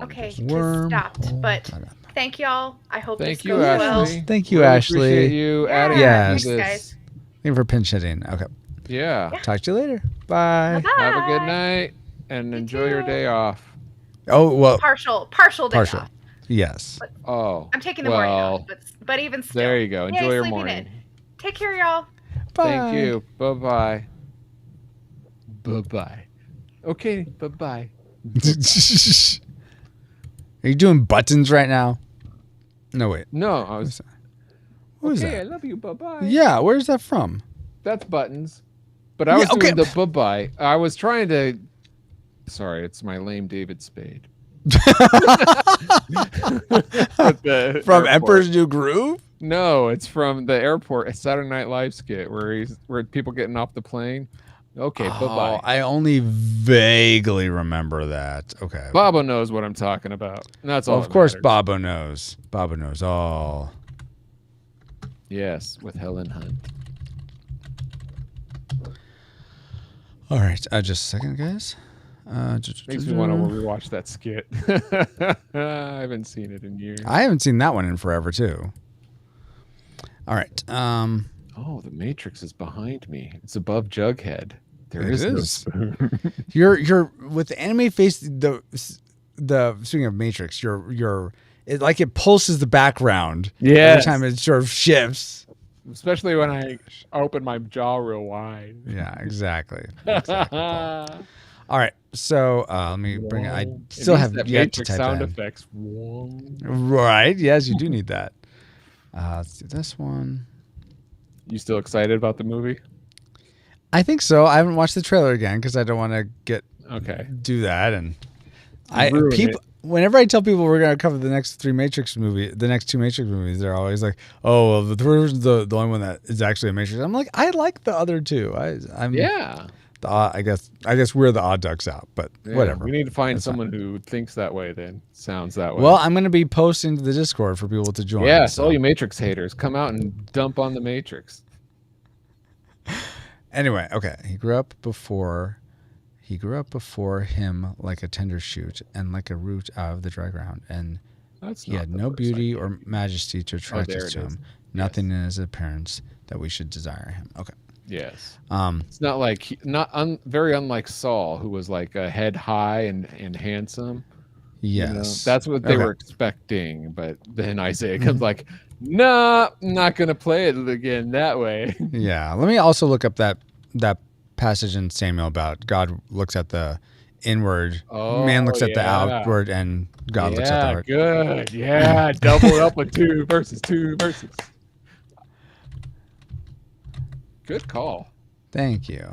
okay, just Wormhole. stopped. But thank y'all. I hope Thank this you, goes well. Ashley. Thank you, Really Ashley. Appreciate you adding Yes. to Thanks, this. guys. Thank you for pinch hitting. Okay. Yeah. Talk to you later. Bye. Bye. Have a good night and enjoy your too. day off. Oh, well, Partial day partial. off. Yes. Oh. I'm taking the morning off, but even still. There you go. Yay, Enjoy your sleeping morning. in. Take care, y'all. Thank you. Bye-bye. Bye-bye. Okay, bye-bye. Are you doing buttons right now? No, wait. No, I was. What was Okay, I that? love you. Bye-bye. Yeah, where's that from? That's buttons. But I was Yeah, okay. doing the bye-bye. I was trying to. Sorry, it's my lame David Spade. At the From airport. Emperor's New Groove? No, it's from the airport. A Saturday Night Live skit where people getting off the plane. Okay, bye-bye. I only vaguely remember that. Okay. Bobo knows what I'm talking about. That's all. Well, of that course, matters. Bobo knows. Bobo knows all. Yes, with Helen Hunt. All right. Just a second, guys. Makes me want to rewatch that skit. I haven't seen it in years. I haven't seen that one in forever, too. All right. Oh, the Matrix is behind me. It's above Jughead. There It is no is. spoon. You're with the anime face. The speaking of Matrix, it pulses the background. Yes. Every time it sort of shifts. Especially when I open my jaw real wide. Yeah, exactly. All right. So let me bring it. I It still needs have that yet to Matrix type sound in. effects. Whoa. Right. Yes, you do need that. Let's do this one. You still excited about the movie? I think so. I haven't watched the trailer again because I don't want to Okay. do that. And Ruin people. Whenever I tell people we're going to cover the next two Matrix movies, they're always like, "Oh, well, the third is the only one that is actually a Matrix." I'm like, I like the other two. I'm Yeah. I guess we're the odd ducks out, but Yeah, whatever. We need to find That's fine. someone who thinks that way. Then sounds that way. Well, I'm going to be posting to the Discord for people to join. yes, so. all you Matrix haters, come out and dump on the Matrix. Anyway, okay. He grew up before him like a tender shoot and like a root out of the dry ground, and That's he not had the no verse I very think. or majesty to attract there us it to is. him. Nothing in his appearance that we should desire him. Okay. Yes. Um. It's not like very unlike Saul, who was like a head high and handsome. You know? Yes. That's what they Okay. were expecting. But then Isaiah comes like, nah, I'm not gonna play it again that way. Yeah. Let me also look up that passage in Samuel about God looks at the inward, man looks at the outward, and God looks at the heart. Good. Yeah, double up with two verses. Good call. Thank you.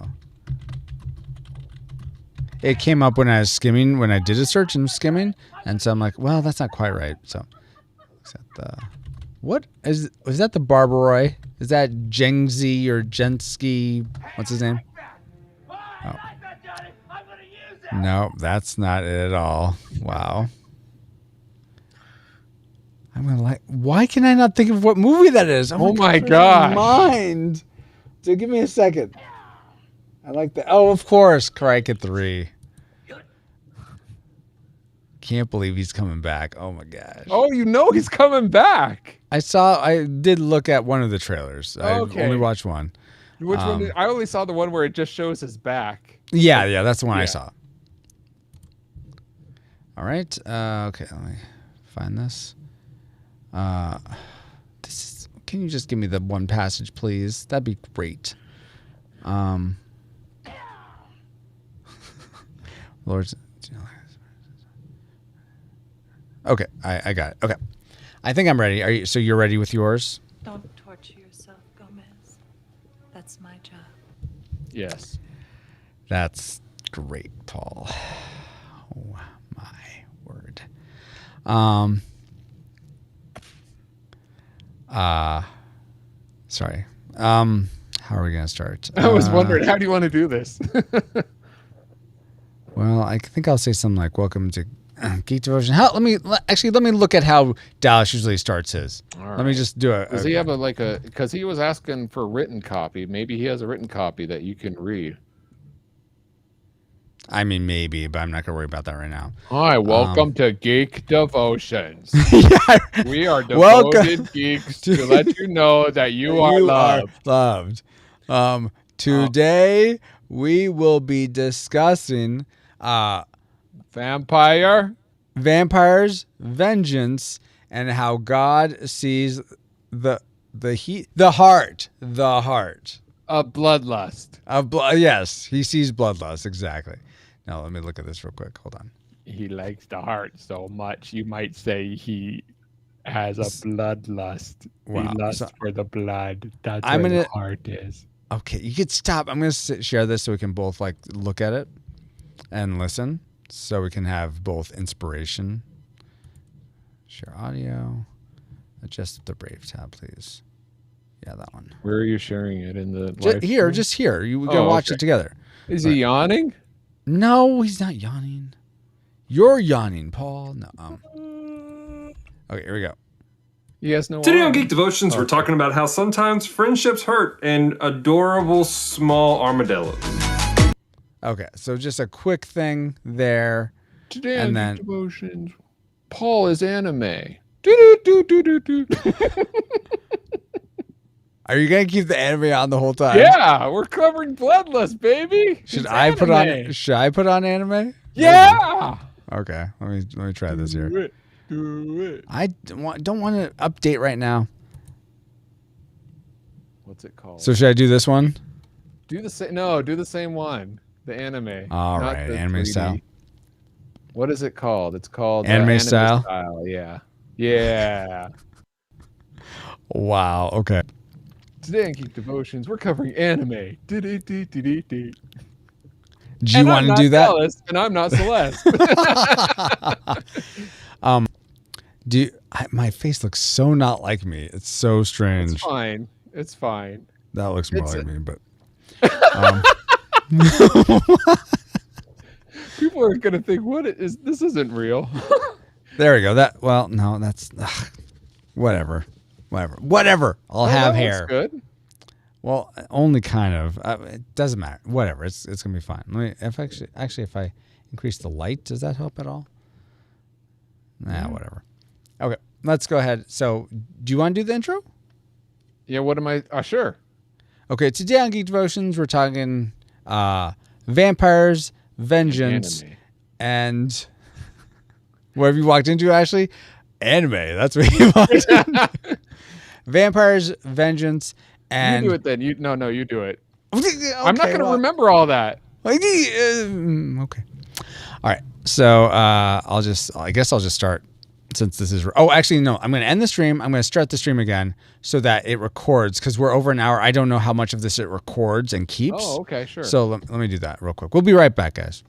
It came up when I was skimming, when I did a search and skimming, and so I'm like, well, that's not quite right. So, looks at the, what is that? The Barbaroi? Is that Jengzi or Jensky? What's his name? Oh. No, that's not it at all. Wow. I'm gonna like. Why can I not think of what movie that is? Oh my gosh. Mind. Dude, give me a second. I like that. Oh, of course, Crike at 3. Can't believe he's coming back. Oh my gosh. Oh, you know he's coming back. I did look at one of the trailers. I Okay. only watched one. Which one? I only saw the one where it just shows his back. Yeah, that's the one I Yeah. saw. All right. Okay, let me find this. Can you just give me the one passage, please? That'd be great. Lord's. Okay, I got it. Okay, I think I'm ready. So you're ready with yours? Don't torture yourself, Gomez. That's my job. Yes. That's great, Paul. Oh my word. Sorry. How are we gonna start? I was wondering, how do you want to do this? Well, I think I'll say something like "Welcome to Geek Devotion." Let me look at how Dallas usually starts his. All Let me right. just do it. Does he have because he was asking for a written copy. Maybe he has a written copy that you can read. I mean, maybe, but I'm not gonna worry about that right now. Hi, welcome to Geek Devotions. Yeah. We are Welcome devoted geeks to let you know that you are loved. Today we will be discussing Vampire. vampires, vengeance, and how God sees the heart A bloodlust. of blood. Yes, he sees bloodlust exactly. Now let me look at this real quick. Hold on. He likes the heart so much, you might say he has a bloodlust. Wow. He lusts So- for the blood. That's I'm where the gonna- heart is. Okay, you could stop. I'm gonna share this so we can both like look at it and listen, so we can have both inspiration. Share audio. Adjust the Brave tab, please. Yeah, that one. Where are you sharing it in the Just here. We can Oh, watch okay. it together. Is he yawning? No, he's not yawning. You're yawning, Paul. No. Okay, here we go. He has no Today on arm. Geek Devotions, we're talking about how sometimes friendships hurt and adorable small armadillos. Okay, so just a quick thing there. Today and on then- Geek Devotions, Paul is anime. Do-do-do-do-do-do. Are you gonna keep the anime on the whole time? Yeah, we're covering Bloodlust, baby. Should It's I put anime. on anime? Yeah. Okay, let me try this here. Do it. I don't want to update right now. What's it called? So should I do this one? Do the same. No, do the same one. The anime. All not right, the anime 3D. style. What is it called? It's called Anime style? Yeah. Yeah. Wow. Okay. Today on Geek Devotions, we're covering anime. Do-do-do-do-do-do. Do you And want I'm to not do that? Dallas, and I'm not Celeste. My face looks so not like me. It's so strange. It's fine. It's fine. That looks more It's like a- me, but People are gonna think, "What is this? Isn't real." There we go. No, that's whatever. I'll have that hair. looks good. Well, only kind of. It doesn't matter. Whatever. It's gonna be fine. If I increase the light, does that help at all? Nah, whatever. Okay, let's go ahead. So, do you want to do the intro? Yeah. What am I? Sure. Okay, today on Geek Devotions, we're talking vampires, vengeance, Anime. and what have you walked into, Ashley? Anime. That's what you walked into. Vampires, vengeance, and You do it then. You do it. Okay, I'm not gonna remember all that. Okay. All right. So I guess I'll just start since this is. Oh, actually, no. I'm going to end the stream. I'm going to start the stream again so that it records because we're over an hour. I don't know how much of this it records and keeps. Oh, okay, sure. So let me do that real quick. We'll be right back, guys.